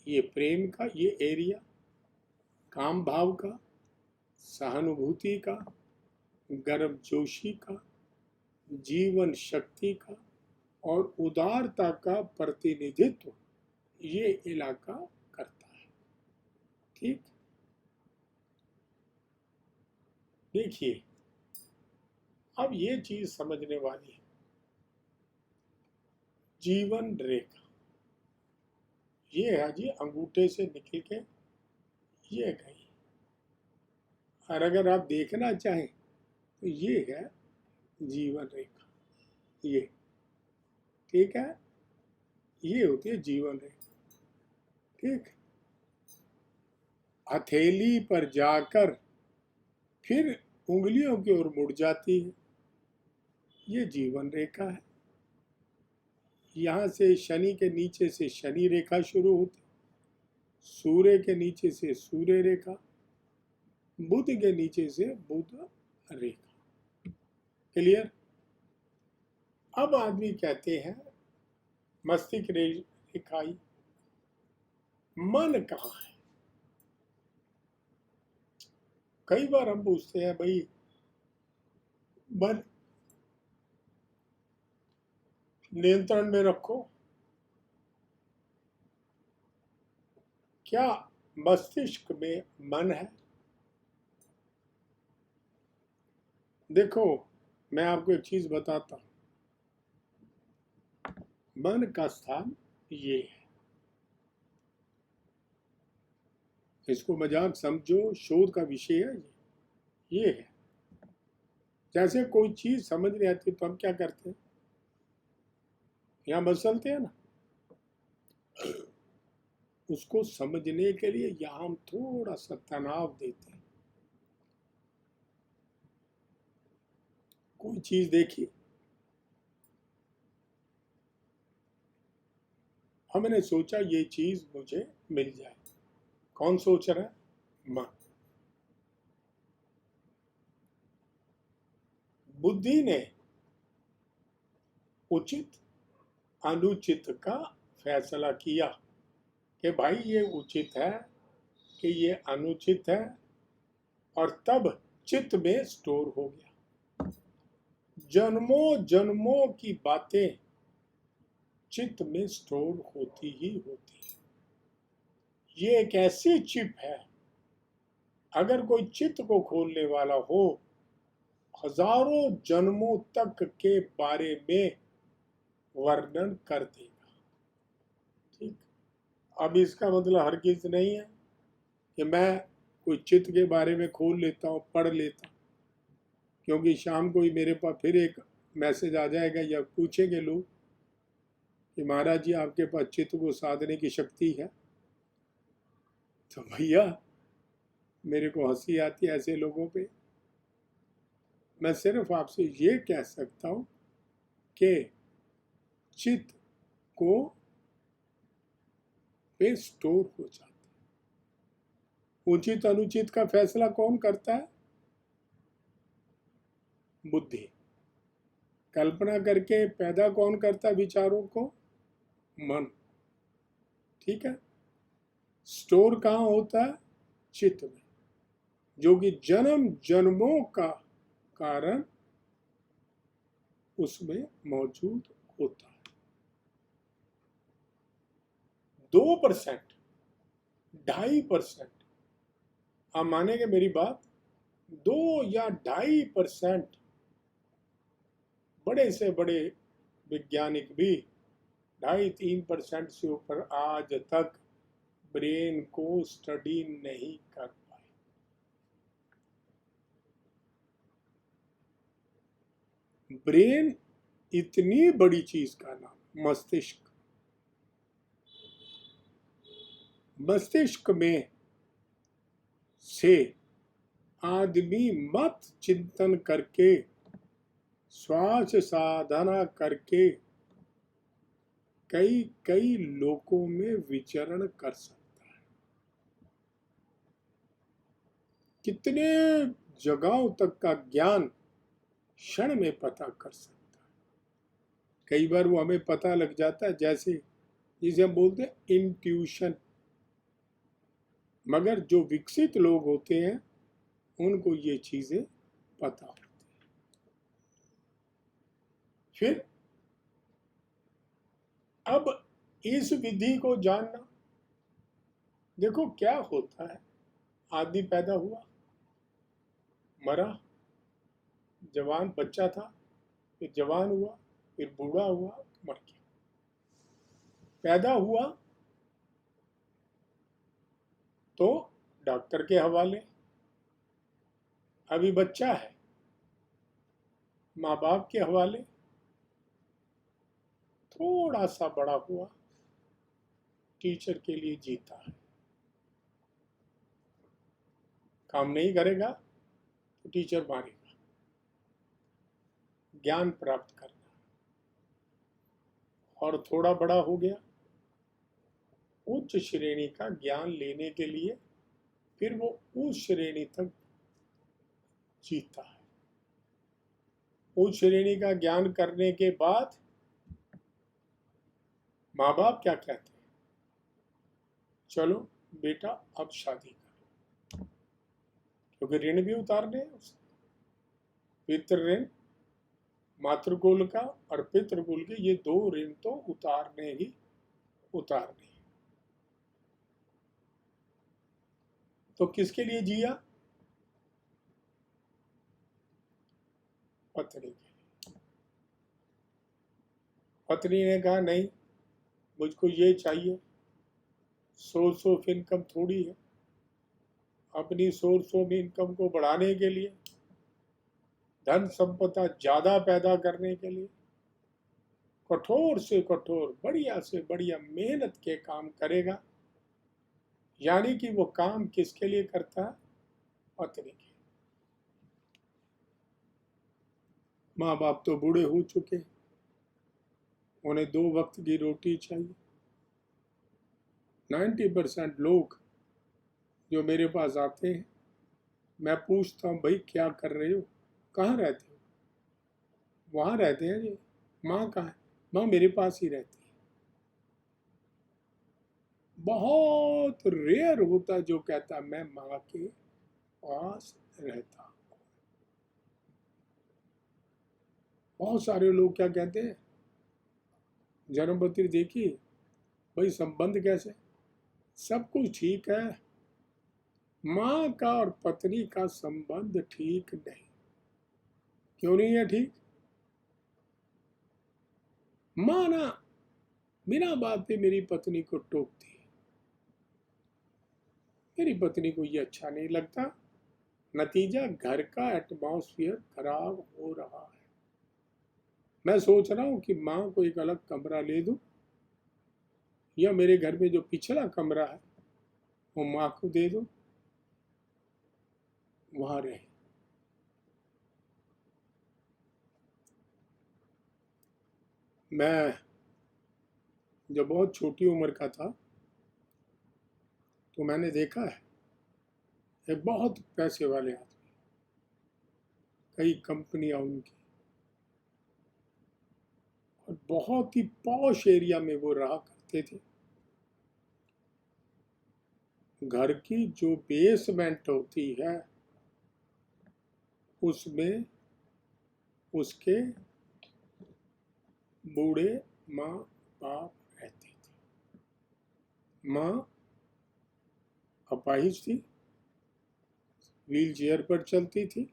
ये प्रेम का, ये एरिया काम भाव का, सहानुभूति का, गर्मजोशी का, जीवन शक्ति का और उदारता का प्रतिनिधित्व ये इलाका करता है। ठीक, देखिए अब ये चीज समझने वाली है। जीवन रेखा ये है जी, अंगूठे से निकल के ये गई, और अगर आप देखना चाहें तो ये है जीवन रेखा, ये ठीक है, ये होती है जीवन रेखा। ठीक, हथेली पर जाकर फिर उंगलियों की ओर मुड़ जाती है, ये जीवन रेखा है। यहाँ से शनि के नीचे से शनि रेखा शुरू होती, सूर्य के नीचे से सूर्य रेखा, बुध के नीचे से बुध रेखा। क्लियर? अब आदमी कहते हैं मस्तिष्क रेखाई, मन कहाँ है? कई बार हम पूछते हैं भाई मन नियंत्रण में रखो, क्या मस्तिष्क में मन है? देखो मैं आपको एक चीज बताता हूं, मन का स्थान ये है, इसको मजाक समझो, शोध का विषय है ये है। जैसे कोई चीज समझ नहीं आती तो हम क्या करते हैं, यहां मसलते हैं ना, उसको समझने के लिए यहां हम थोड़ा सा तनाव देते हैं। कोई चीज देखी, हमने सोचा ये चीज मुझे मिल जाए, कौन सोच रहा है? मन। बुद्धि ने उचित अनुचित का फैसला किया कि भाई ये उचित है कि ये अनुचित है, और तब चित्त में स्टोर हो गया। जन्मों जन्मों की बातें चित्त में स्टोर होती ही होती है। ये एक ऐसी चिप है, अगर कोई चित्त को खोलने वाला हो, हजारों जन्मों तक के बारे में वर्णन कर देगा। ठीक, अब इसका मतलब हरगिज नहीं है कि मैं कोई चित्त के बारे में खोल लेता हूँ, पढ़ लेता हूँ, क्योंकि शाम को ही मेरे पास फिर एक मैसेज आ जाएगा या पूछेंगे लोग कि महाराज जी आपके पास चित्त को साधने की शक्ति है। तो भैया मेरे को हंसी आती है ऐसे लोगों पे। मैं सिर्फ आपसे ये कह सकता हूँ कि चित्त को पे स्टोर हो जाता है। उचित अनुचित का फैसला कौन करता है? बुद्धि। कल्पना करके पैदा कौन करता है विचारों को? मन। ठीक है, स्टोर कहाँ होता है? चित्त में, जो कि जन्म जन्मों का कारण उसमें मौजूद होता है। 2%, 2.5%, आप मानेंगे मेरी बात, 2 या 2.5% बड़े से बड़े वैज्ञानिक भी 2.5-3% से ऊपर आज तक ब्रेन को स्टडी नहीं कर पाए। ब्रेन इतनी बड़ी चीज का नाम मस्तिष्क। मस्तिष्क में से आदमी मत चिंतन करके, श्वास साधना करके कई कई लोकों में विचरण कर सकता है, कितने जगहों तक का ज्ञान क्षण में पता कर सकता है। कई बार वो हमें पता लग जाता है, जैसे जिसे हम बोलते हैं इंट्यूशन। मगर जो विकसित लोग होते हैं उनको ये चीजें पता होती हैं। फिर अब इस विधि को जानना, देखो क्या होता है, आदमी पैदा हुआ, मरा, जवान बच्चा था, फिर जवान हुआ, फिर बूढ़ा हुआ, मर गया। पैदा हुआ तो डॉक्टर के हवाले, अभी बच्चा है माँ बाप के हवाले, थोड़ा सा बड़ा हुआ टीचर के लिए जीता है। काम नहीं करेगा तो टीचर मारेगा। ज्ञान प्राप्त करना, और थोड़ा बड़ा हो गया, उच्च श्रेणी का ज्ञान लेने के लिए फिर वो उस श्रेणी तक जीता है। उच्च श्रेणी का ज्ञान करने के बाद माँ बाप क्या कहते हैं, चलो बेटा अब शादी करो, क्योंकि ऋण भी उतारने हैं उसे। पितृ ऋण, मातृकुल का और पितृकुल के, ये दो ऋण तो उतारने ही उतारने। तो किसके लिए जिया, पत्नी के लिए। पत्नी ने कहा नहीं, मुझको ये चाहिए, सोर्स ऑफ इनकम थोड़ी है, अपनी सोर्स ऑफ इनकम को बढ़ाने के लिए, धन संपदा ज्यादा पैदा करने के लिए कठोर से कठोर, बढ़िया से बढ़िया मेहनत के काम करेगा। यानी कि वो काम किसके लिए करता है, पत्नी के। माँ बाप तो बूढ़े हो चुके, उन्हें 2 वक्त की रोटी चाहिए। 90% लोग जो मेरे पास आते हैं, मैं पूछता हूँ भाई क्या कर रहे हो, कहाँ रहते हो, वहाँ रहते हैं जी। माँ कहाँ है, माँ मेरे पास ही रहती है। बहुत रेयर होता जो कहता मैं माँ के पास रहता। बहुत सारे लोग क्या कहते हैं, जन्मपत्री देखी, भाई संबंध कैसे, सब कुछ ठीक है, माँ का और पत्नी का संबंध ठीक नहीं। क्यों नहीं है ठीक, माँ ना बिना बात पे मेरी पत्नी को टोकती है, मेरी पत्नी को ये अच्छा नहीं लगता, नतीजा घर का एटमॉस्फेयर खराब हो रहा है। मैं सोच रहा हूँ कि माँ को एक अलग कमरा ले दूं, या मेरे घर में जो पिछला कमरा है वो माँ को दे दूं, वहां रहे। मैं जब बहुत छोटी उम्र का था तो मैंने देखा है एक बहुत पैसे वाले आदमी, कई कंपनियां उनकी, और बहुत ही पॉश एरिया में वो रहा करते थे। घर की जो बेसमेंट होती है उसमें उसके बूढ़े माँ बाप रहते थे। माँ अपाहिज थी, व्हील चेयर पर चलती थी,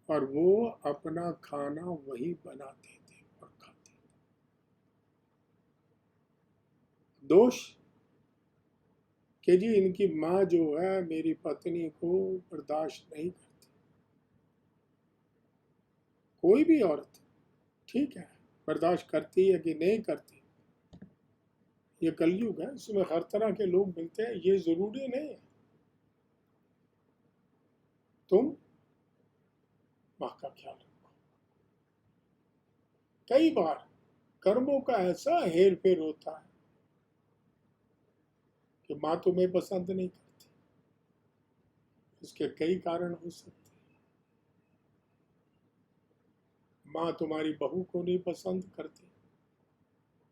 और वो अपना खाना वही बनाते थे और खाते थे। दोष कि जी इनकी माँ जो है मेरी पत्नी को बर्दाश्त नहीं करती। कोई भी औरत ठीक है, बर्दाश्त करती है कि नहीं करती, ये कलयुग है, इसमें हर तरह के लोग मिलते हैं, ये जरूरी नहीं है। तुम माँ का ख्याल रखो। कई बार कर्मों का ऐसा हेर फेर होता है कि माँ तुम्हें पसंद नहीं करती। इसके कई कारण हो सकते हैं। माँ तुम्हारी बहू को नहीं पसंद करती,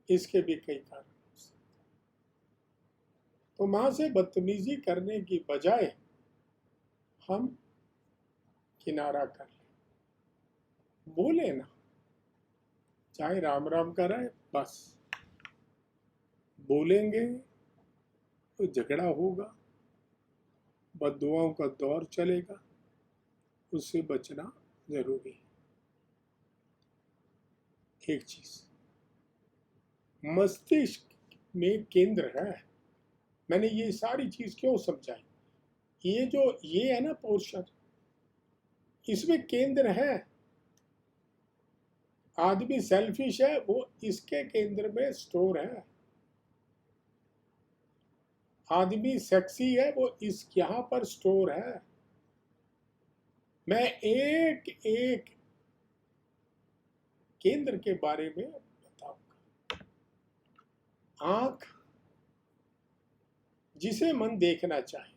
इसके भी कई कारण हो सकते हैं। तो माँ से बदतमीजी करने की बजाय हम किनारा कर लें, बोले ना, चाहे राम राम कराए, बस बोलेंगे तो झगड़ा होगा, बददुआओं का दौर चलेगा, उससे बचना जरूरी है। एक चीज, मस्तिष्क में केंद्र है। मैंने ये सारी चीज क्यों समझाई? ये है ना पोर्शन, इसमें केंद्र है। आदमी सेल्फिश है, वो इसके केंद्र में स्टोर है। आदमी सेक्सी है, वो इस यहां पर स्टोर है। मैं एक एक केंद्र के बारे में बताऊंगा। आंख, जिसे मन देखना चाहे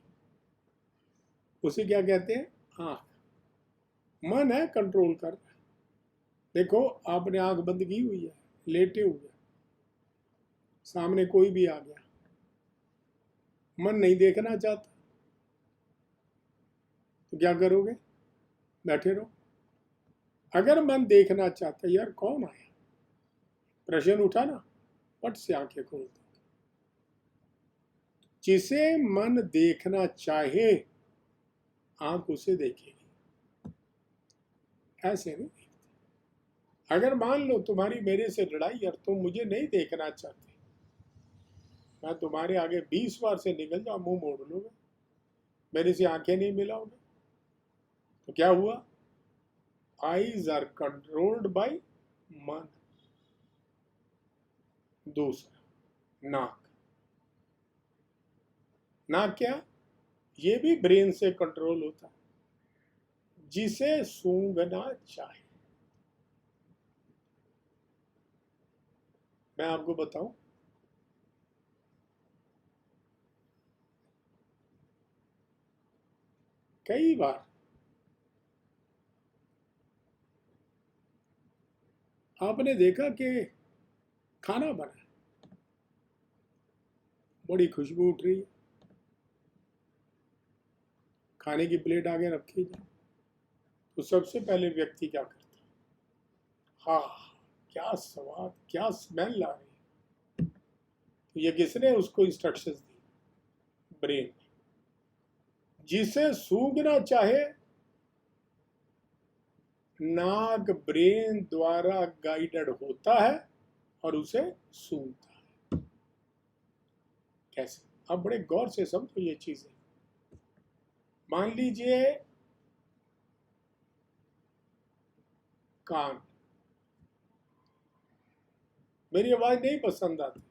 उसे क्या कहते हैं? आंख। मन है कंट्रोल कर रहा है। देखो, आपने आंख बंद की हुई है, लेटे हुए, सामने कोई भी आ गया, मन नहीं देखना चाहता तो क्या करोगे? बैठे रहो। अगर मन देखना चाहता, यार कौन आया, प्रश्न उठा ना, पट से आंखें खोल दो। जिसे मन देखना चाहे आंख उसे देखेगी, ऐसे नहीं देखती। अगर मान लो तुम्हारी मेरे से लड़ाई और तुम मुझे नहीं देखना चाहते, मैं तुम्हारे आगे 20 बार से निकल जाऊं, मुंह मोड़ लोगे, मेरे से आंखें नहीं मिलाओगे, तो क्या हुआ? आईज आर कंट्रोल्ड बाय मन। दूसरा, नाक। नाक क्या? ये भी ब्रेन से कंट्रोल होता है। जिसे सूंघना चाहे, मैं आपको बताऊं, कई बार आपने देखा कि खाना बना, बड़ी खुशबू उठ रही है, खाने की प्लेट आगे रखी जाए, तो सबसे पहले व्यक्ति क्या करता है? हाँ, क्या स्वाद, क्या स्मेल आ रही है। तो ये किसने उसको इंस्ट्रक्शंस दी? ब्रेन। जिसे सूंघना चाहे, नाक ब्रेन द्वारा गाइडेड होता है और उसे सूंघता है। कैसे? अब बड़े गौर से समझो ये चीजें। मान लीजिए कान, मेरी आवाज नहीं पसंद आती,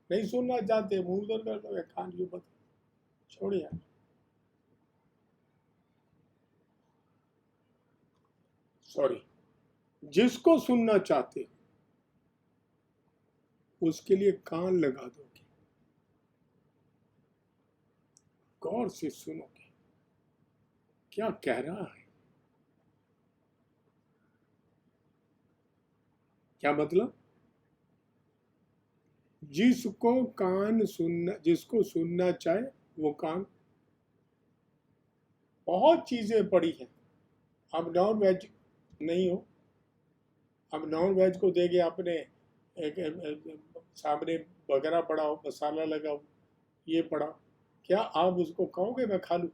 नहीं सुनना चाहते, मुंह उधर कर दो, कान क्यों बता, छोड़िए। सॉरी, जिसको सुनना चाहते उसके लिए कान लगा दोगे, गौर से सुनोगे क्या कह रहा है। क्या मतलब? जिसको सुनना चाहे वो कान। बहुत चीजें पड़ी हैं। अब नॉन वेज नहीं हो, अब नॉन वेज को देखे आपने सामने बगरा पड़ा हो, मसाला लगा हो, ये पड़ा, क्या आप उसको कहोगे मैं खा लूं?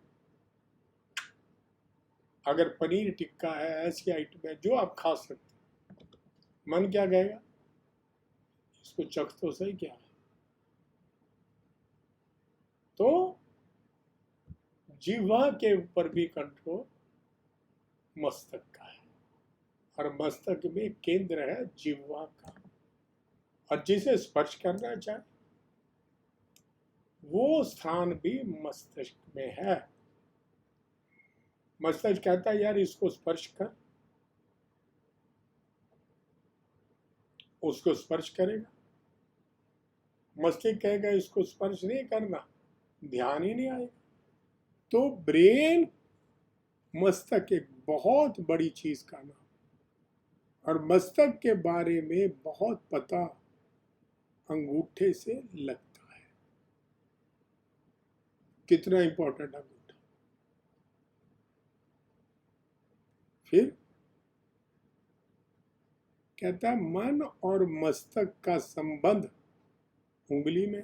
अगर पनीर टिक्का है, ऐसी आइटम है जो आप खा सकते, मन क्या कहेगा? इसको चख तो सही क्या है। तो जिह्वा के ऊपर भी कंट्रोल मस्तक का है, और मस्तक में केंद्र है जिह्वा का, और जिसे स्पर्श करना चाहे वो स्थान भी मस्तिष्क में है। मस्तिष्क कहता है यार इसको स्पर्श कर, उसको स्पर्श करेगा। मस्तिष्क कहेगा इसको स्पर्श नहीं करना, ध्यान ही नहीं आएगा। तो ब्रेन, मस्तक एक बहुत बड़ी चीज का नाम, और मस्तक के बारे में बहुत पता अंगूठे से लगता है। कितना इंपॉर्टेंट अंगूठा। फिर कहता है मन और मस्तक का संबंध उंगली में।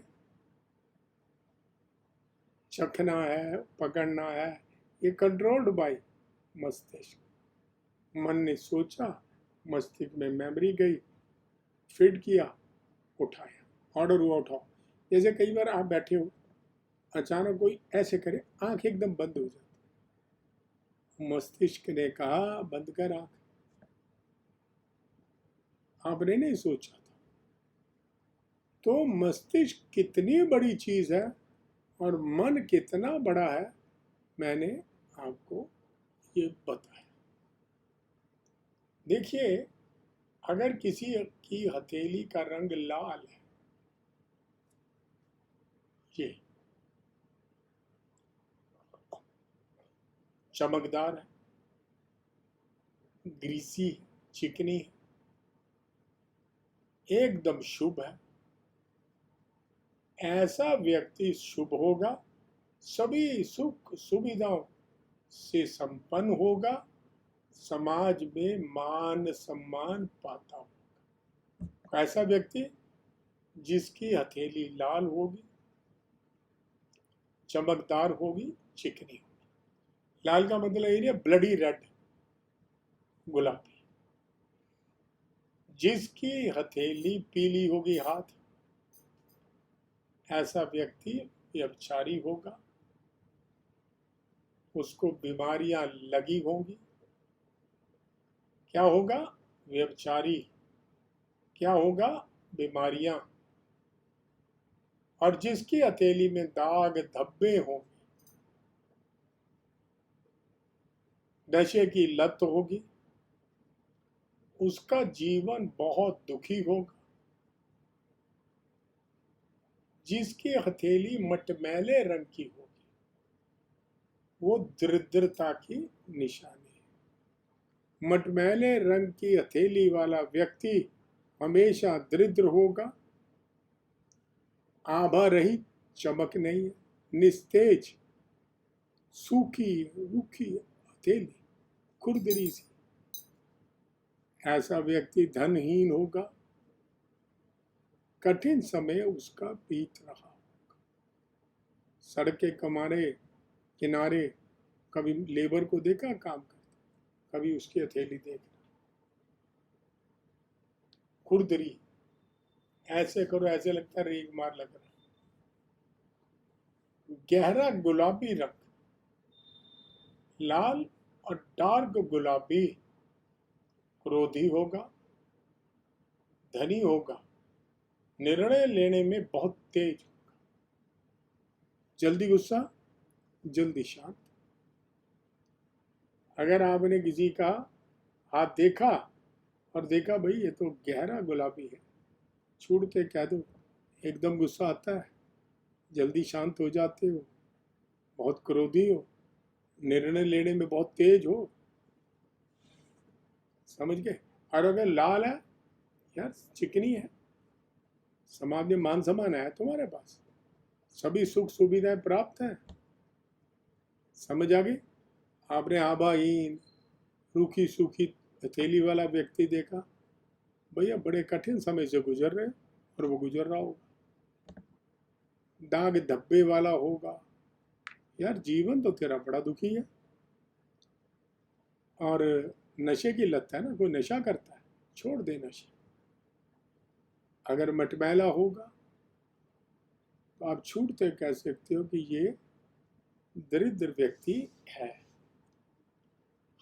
चखना है, पकड़ना है, ये कंट्रोल्ड बाय मस्तिष्क। मन ने सोचा, मस्तिष्क में मेमोरी गई, फीड किया, उठाया, ऑर्डर हुआ उठाओ। जैसे कई बार आप बैठे हो, अचानक कोई ऐसे करे, आंख एकदम बंद हो जाती, मस्तिष्क ने कहा बंद कर आंख। आपने नहीं सोचा था। तो मस्तिष्क कितनी बड़ी चीज है और मन कितना बड़ा है, मैंने आपको ये बताया। देखिए, अगर किसी की हथेली का रंग लाल है, ये चमकदार है, ग्रीसी, चिकनी, एकदम शुभ है, ऐसा व्यक्ति शुभ होगा, सभी सुख सुविधाओं से संपन्न होगा, समाज में मान सम्मान पाता होगा। ऐसा व्यक्ति जिसकी हथेली लाल होगी, चमकदार होगी, चिकनी होगी। लाल का मतलब ये ब्लडी रेड, गुलाबी। जिसकी हथेली पीली होगी, हाथ, ऐसा व्यक्ति व्यभिचारी होगा, उसको बीमारियां लगी होंगी। क्या होगा? व्यभिचारी। क्या होगा? बीमारियां। और जिसकी हथेली में दाग धब्बे होंगे, नशे की लत होगी, उसका जीवन बहुत दुखी होगा। जिसकी हथेली मटमैले रंग की होगी, वो दरिद्रता की निशानी है। मटमैले रंग की हथेली वाला व्यक्ति हमेशा दरिद्र होगा, आभा रहित, चमक नहीं है, निस्तेज, सूखी रूखी हथेली, खुरदरी सी। ऐसा व्यक्ति धनहीन होगा, कठिन समय उसका बीत रहा होगा। सड़क के किनारे कभी लेबर को देखा काम करते, कभी उसकी हथेली देख रहा, खुरदरी, ऐसे करो ऐसे लगता है रेग मार लग रहा। गहरा गुलाबी रंग, लाल और डार्क गुलाबी, क्रोधी होगा, धनी होगा, निर्णय लेने में बहुत तेज होगा, जल्दी गुस्सा, जल्दी शांत। अगर आपने किसी का हाथ देखा और देखा भाई ये तो गहरा गुलाबी है, छूटते कह दो, एकदम गुस्सा आता है, जल्दी शांत हो जाते हो, बहुत क्रोधी हो, निर्णय लेने में बहुत तेज हो, समझ गए। और अगर लाल है, यार चिकनी है, समाज में मान सम्मान है तुम्हारे पास, सभी सुख सुविधाएं प्राप्त हैं, समझ आ गई। आपने आभाहीन, रूखी सूखी हथेली वाला व्यक्ति देखा, भैया बड़े कठिन समय से गुजर रहे और वो गुजर रहा होगा। दाग धब्बे वाला होगा, यार जीवन तो तेरा बड़ा दुखी है। और नशे की लत है ना, कोई नशा करता है, छोड़ दे नशे। अगर मटमैला होगा तो आप छूटते कह सकते हो कि ये दरिद्र व्यक्ति है।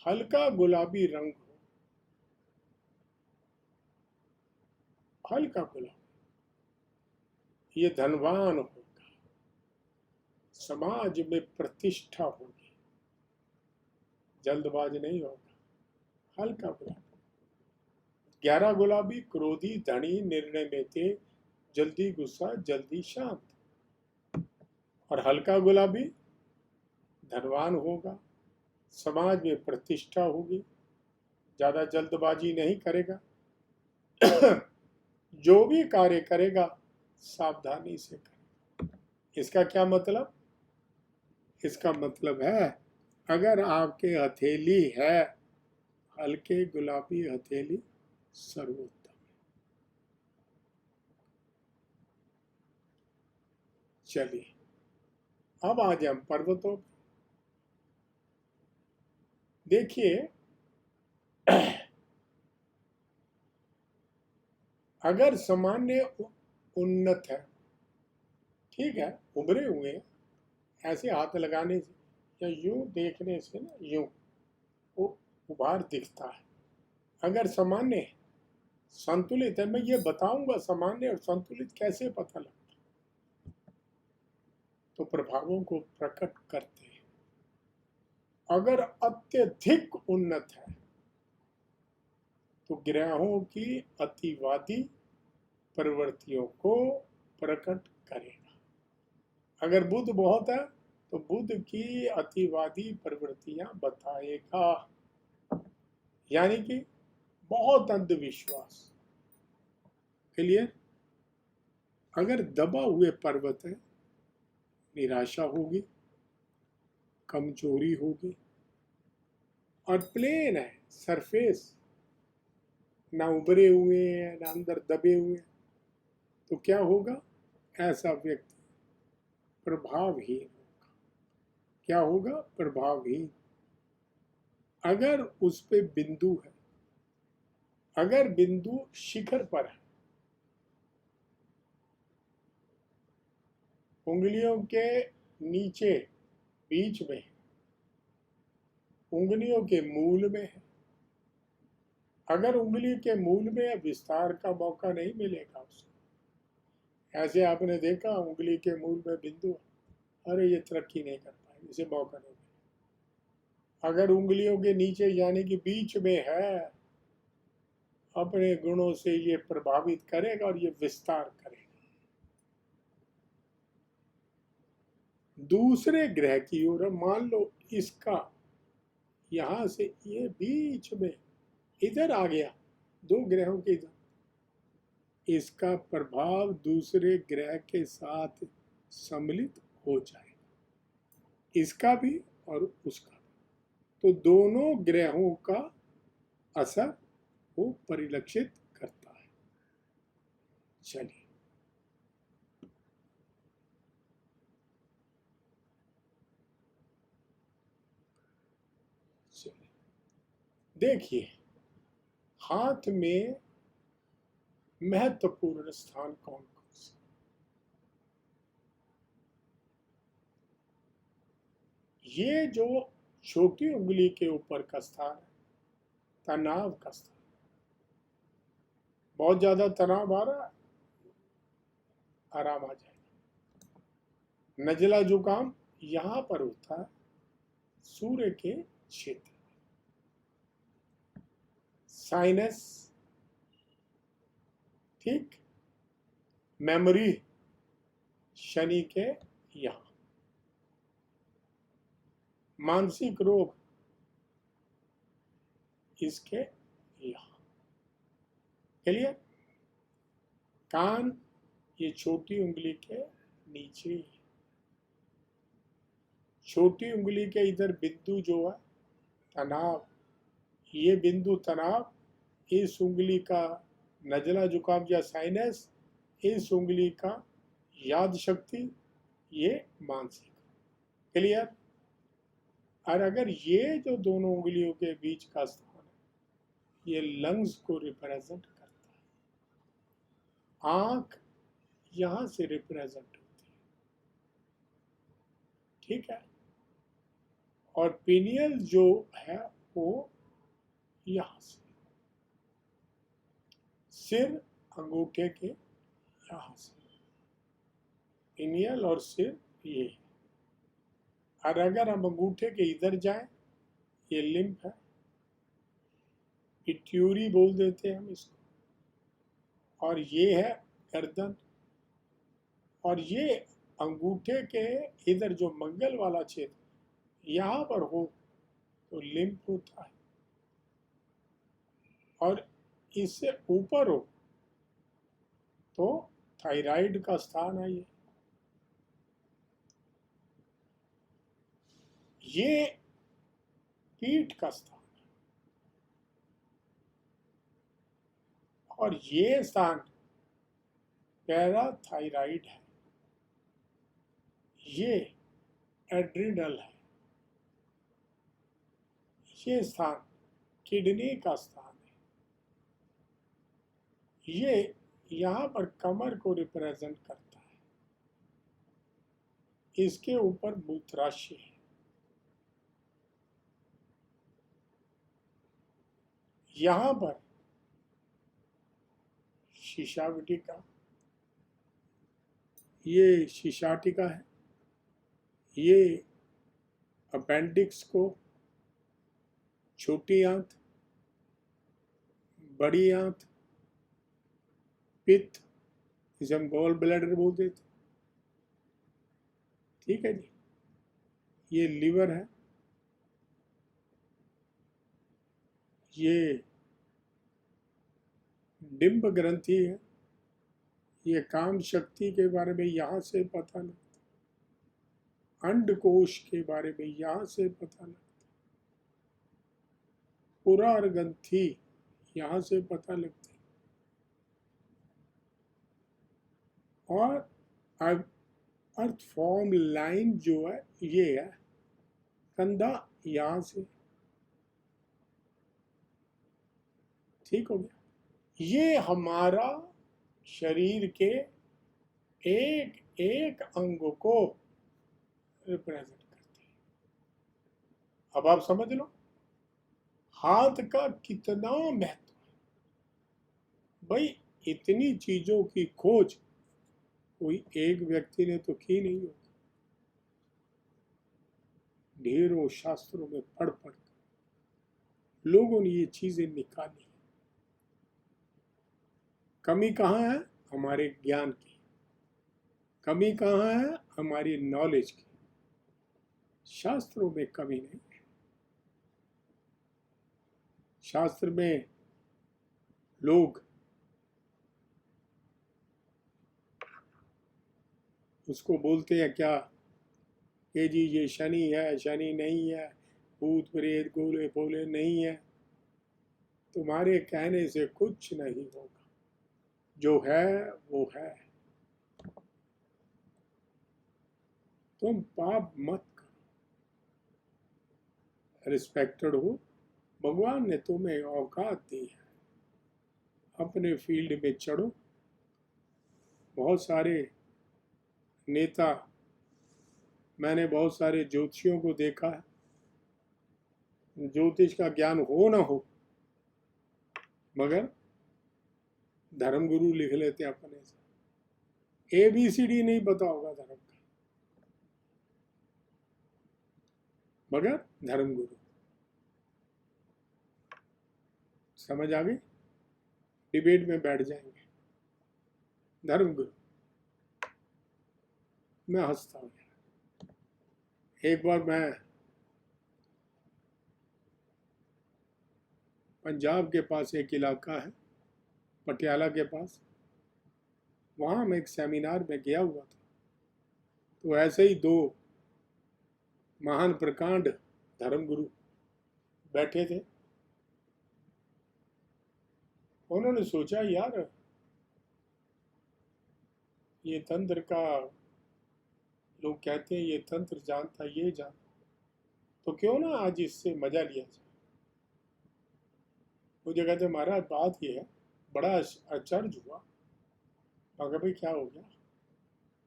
हल्का गुलाबी रंग हो, हल्का गुलाबी, ये धनवान होगा, समाज में प्रतिष्ठा होगी, जल्दबाज नहीं होगा, हल्का गुलाबी। 11 गुलाबी क्रोधी, धनी, निर्णय में तेज, जल्दी गुस्सा, जल्दी शांत। और हल्का गुलाबी धनवान होगा, समाज में प्रतिष्ठा होगी, ज्यादा जल्दबाजी नहीं करेगा, जो भी कार्य करेगा सावधानी से करेगा। इसका क्या मतलब? इसका मतलब है अगर आपके हथेली है हल्के गुलाबी हथेली सर्वोत्तम। चलिए अब आ जाए पर्वतों। देखिए अगर सामान्य उन्नत है, ठीक है, उभरे हुए हैं, ऐसे हाथ लगाने से या यूं देखने से ना यूं वो उभार दिखता है। अगर सामान्य है, संतुलित है, मैं ये बताऊंगा सामान्य और संतुलित कैसे पता लगता है, तो प्रभावों को प्रकट करते हैं। अगर अत्यधिक उन्नत है तो ग्रहों की अतिवादी प्रवृत्तियों को प्रकट करेगा। अगर बुध बहुत है तो बुध की अतिवादी प्रवृत्तियां बताएगा, यानी कि बहुत अंधविश्वास। क्लियर? अगर दबा हुए पर्वत है, निराशा होगी, कमजोरी होगी। और प्लेन है, सरफेस, ना उभरे हुए हैं ना अंदर दबे हुए, तो क्या होगा? ऐसा व्यक्ति प्रभावहीन होगा। क्या होगा? प्रभावहीन। अगर उस पे बिंदु है, अगर बिंदु शिखर पर है, उंगलियों के नीचे बीच में, उंगलियों के मूल में है, अगर उंगली के मूल में विस्तार का मौका नहीं मिलेगा उसको। ऐसे आपने देखा उंगली के मूल में बिंदु, अरे ये तरक्की नहीं कर पाएगी, इसे मौका नहीं मिलेगा। अगर उंगलियों के नीचे यानी कि बीच में है, अपने गुणों से ये प्रभावित करेगा और ये विस्तार करेगा। दूसरे ग्रह की ओर, मान लो इसका यहां से ये बीच में इधर आ गया, दो ग्रहों के इधर, इसका प्रभाव दूसरे ग्रह के साथ सम्मिलित हो जाएगा, इसका भी और उसका भी। तो दोनों ग्रहों का असर वो परिलक्षित करता है। चलिए देखिए, हाथ में महत्वपूर्ण स्थान कौन कौन से? ये जो छोटी उंगली के ऊपर का स्थान है, तनाव का स्थान। बहुत ज्यादा तनाव आ रहा है, आराम आ जाएगा। नजला जुकाम यहां पर होता है, सूर्य के क्षेत्र। साइनस, ठीक, मेमोरी शनि के यहां। मानसिक रोग इसके यहां। क्लियर? कान ये छोटी उंगली के नीचे, छोटी उंगली के इधर बिंदु जो है तनाव, ये बिंदु तनाव, इस उंगली का नजला जुकाम या साइनस, इस उंगली का याद शक्ति, ये मानसिक। क्लियर? और अगर ये जो दोनों उंगलियों के बीच का स्थान है, ये लंग्स को रिप्रेजेंट करता है, आंख यहां से रिप्रेजेंट होती है, ठीक है, और पिनियल जो है वो यहां से, सिर अंगूठे के यहां से, पिनियल और सिर ये। और अगर हम अंगूठे के इधर जाएं, ये लिम्फ है, पिट्यूरी बोल देते हैं हम इसको, और ये है गर्दन, और ये अंगूठे के इधर जो मंगल वाला क्षेत्र यहाँ पर हो तो लिम्फ होता है, और इससे ऊपर हो तो थायराइड का स्थान है। ये पीठ का स्थान है, और ये स्थान पैराथायराइड है, ये एड्रिनल है, ये स्थान किडनी का स्थान है, ये यहाँ पर कमर को रिप्रेजेंट करता है, इसके ऊपर मूत्राशय है, यहाँ पर शिशाटिका, ये शिशाटिका है, ये अपेंडिक्स को, छोटी आंत, बड़ी आंत, पित्त, जिसे हम गॉल ब्लैडर बोलते थे, ठीक है जी, ये लिवर है, ये डिंब ग्रंथि है, ये काम शक्ति के बारे में यहाँ से पता लगता, अंडकोश के बारे में यहाँ से पता लगता, पुरार ग्रंथि यहाँ से पता लगता, और अर्थ फॉर्म लाइन जो है ये है कंधा, यहाँ से, ठीक हो गया। ये हमारा शरीर के एक एक अंग को रिप्रेजेंट करते हैं। अब आप समझ लो हाथ का कितना महत्व है। भाई इतनी चीजों की खोज कोई एक व्यक्ति ने तो की नहीं होगी, ढेरों शास्त्रों में पढ़ पढ़ लोगों ने ये चीजें निकाली। कमी कहाँ है? हमारे ज्ञान की कमी कहाँ है? हमारी नॉलेज की। शास्त्रों में कमी नहीं है। शास्त्र में लोग उसको बोलते हैं क्या कि जी ये शनि है, शनि नहीं है, भूत प्रेत गोले फोले नहीं है। तुम्हारे कहने से कुछ नहीं होगा, जो है वो है। तुम पाप मत करो, रिस्पेक्टेड हो, भगवान ने तुम्हें औकात दी है, अपने फील्ड में चढ़ो। बहुत सारे नेता, मैंने बहुत सारे ज्योतिषियों को देखा है, ज्योतिष का ज्ञान हो ना हो मगर धर्मगुरु लिख लेते हैं अपने से, ABCD नहीं पता होगा धर्म का मगर धर्मगुरु। समझ आ गई? डिबेट में बैठ जाएंगे धर्मगुरु। मैं हंसता हूँ। एक बार मैं पंजाब के पास एक इलाका है पटियाला के पास, वहाँ मैं एक सेमिनार में गया हुआ था। तो ऐसे ही दो महान प्रकांड धर्मगुरु बैठे थे। उन्होंने सोचा यार ये तंत्र का, लोग कहते हैं ये तंत्र जानता, ये जान, तो क्यों ना आज इससे मजा लिया जाए। मुझे कहते महाराज बात ये है, बड़ा आश्चर्य हुआ। मगर भाई क्या हो गया?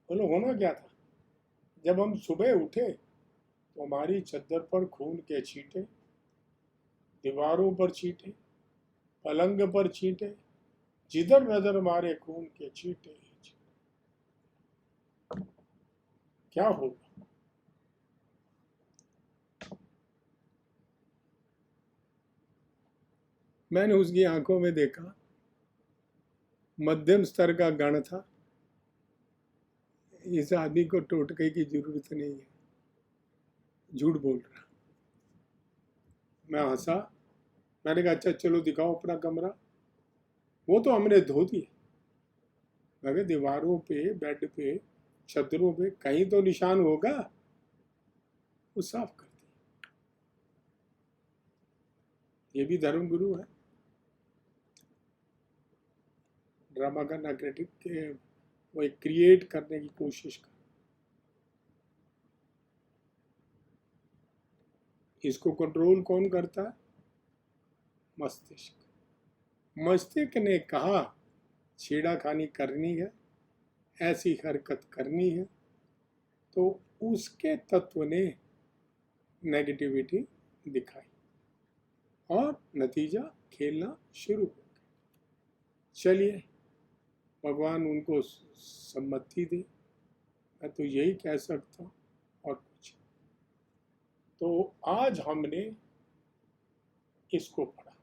बोलो होना क्या था, जब हम सुबह उठे तो हमारी चद्दर पर खून के छींटे, दीवारों पर छींटे, पलंग पर छींटे, जिधर नजर मारे खून के छींटे। क्या होगा? मैंने उसकी आंखों में देखा, मध्यम स्तर का गण था। इस आदमी को टोटके की जरूरत नहीं है, झूठ बोल रहा। मैं हंसा, मैंने कहा अच्छा चलो दिखाओ अपना कमरा। वो तो हमने धो दिया। मैं कहा दीवारों पे, बेड पे, छतरों पे कहीं तो निशान होगा, वो साफ कर दिया। ये भी धर्मगुरु है। ड्रामा करना, क्रिटिक के वो एक क्रिएट करने की कोशिश कर। इसको कंट्रोल कौन करता है? मस्तिष्क। मस्तिष्क ने कहा छेड़ाखानी करनी है, ऐसी हरकत करनी है, तो उसके तत्व ने नेगेटिविटी दिखाई और नतीजा खेलना शुरू हो गया। चलिए भगवान उनको सम्मति दे, मैं तो यही कह सकता हूँ और कुछ। तो आज हमने इसको पढ़ा,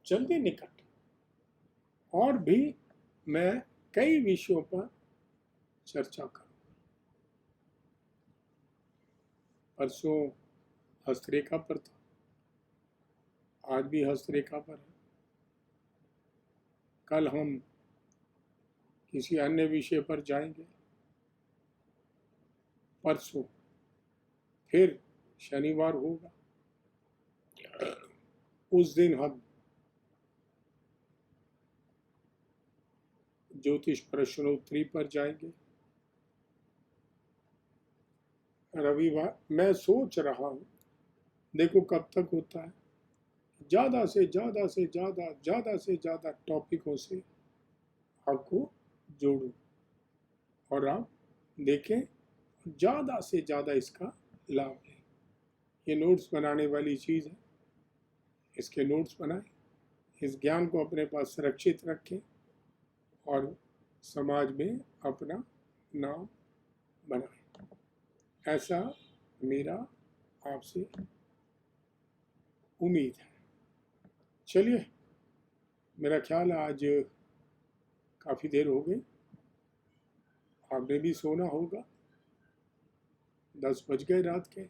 जल्दी निकट। और भी मैं कई विषयों पर चर्चा करूँ। परसों हस्तरेखा पर था, आज भी हस्तरेखा पर है। कल हम किसी अन्य विषय पर जाएंगे। परसों फिर शनिवार होगा, उस दिन हम ज्योतिष प्रश्नोत्तरी पर जाएंगे। रविवार मैं सोच रहा हूँ, देखो कब तक होता है, ज़्यादा से ज़्यादा से ज़्यादा ज़्यादा से ज़्यादा टॉपिकों से आपको जोड़ूं और आप देखें, ज़्यादा से ज़्यादा इसका लाभ लें। ये नोट्स बनाने वाली चीज़ है, इसके नोट्स बनाएं, इस ज्ञान को अपने पास सुरक्षित रखें और समाज में अपना नाम बनाएं। ऐसा मेरा आपसे उम्मीद है। चलिए, मेरा ख्याल आज काफ़ी देर हो गई, आपने भी सोना होगा, 10 बज गए रात के।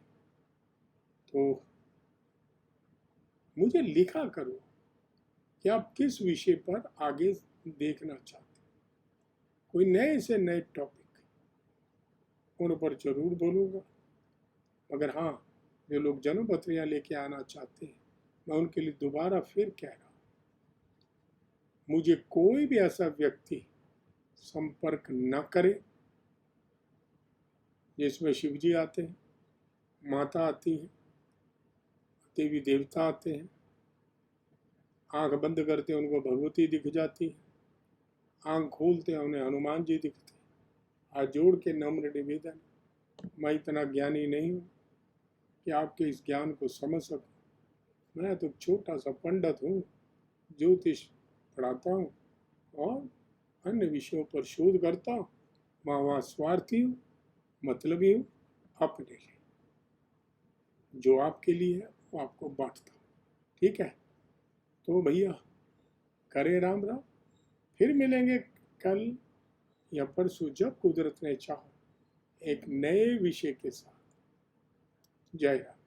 तो मुझे लिखा करो कि आप किस विषय पर आगे देखना चाहते हैं। कोई नए से नए टॉपिक, उन पर जरूर बोलूँगा। मगर हाँ, जो लोग जन्म पत्रियाँ लेके आना चाहते हैं, मैं उनके लिए दोबारा फिर कह रहा हूँ, मुझे कोई भी ऐसा व्यक्ति संपर्क न करे जिसमें शिव जी आते हैं, माता आती है, देवी देवता आते हैं, आंख बंद करते हैं उनको भगवती दिख जाती है, आंख खोलते हैं उन्हें हनुमान जी दिखते हैं। हाथ जोड़ के नम्र निवेदन, मैं इतना ज्ञानी नहीं हूँ कि आपके इस ज्ञान को समझ सकूँ। मैं तो छोटा सा पंडित हूँ, ज्योतिष पढ़ाता हूँ और अन्य विषयों पर शोध करता हूँ। मैं वहाँ स्वार्थी हूँ, मतलबी हूँ, अपने लिए। जो आपके लिए है वो आपको बांटता हूँ, ठीक है। तो भैया करें राम राम, फिर मिलेंगे कल या परसों जब कुदरत ने चाहा, एक नए विषय के साथ। जय राम।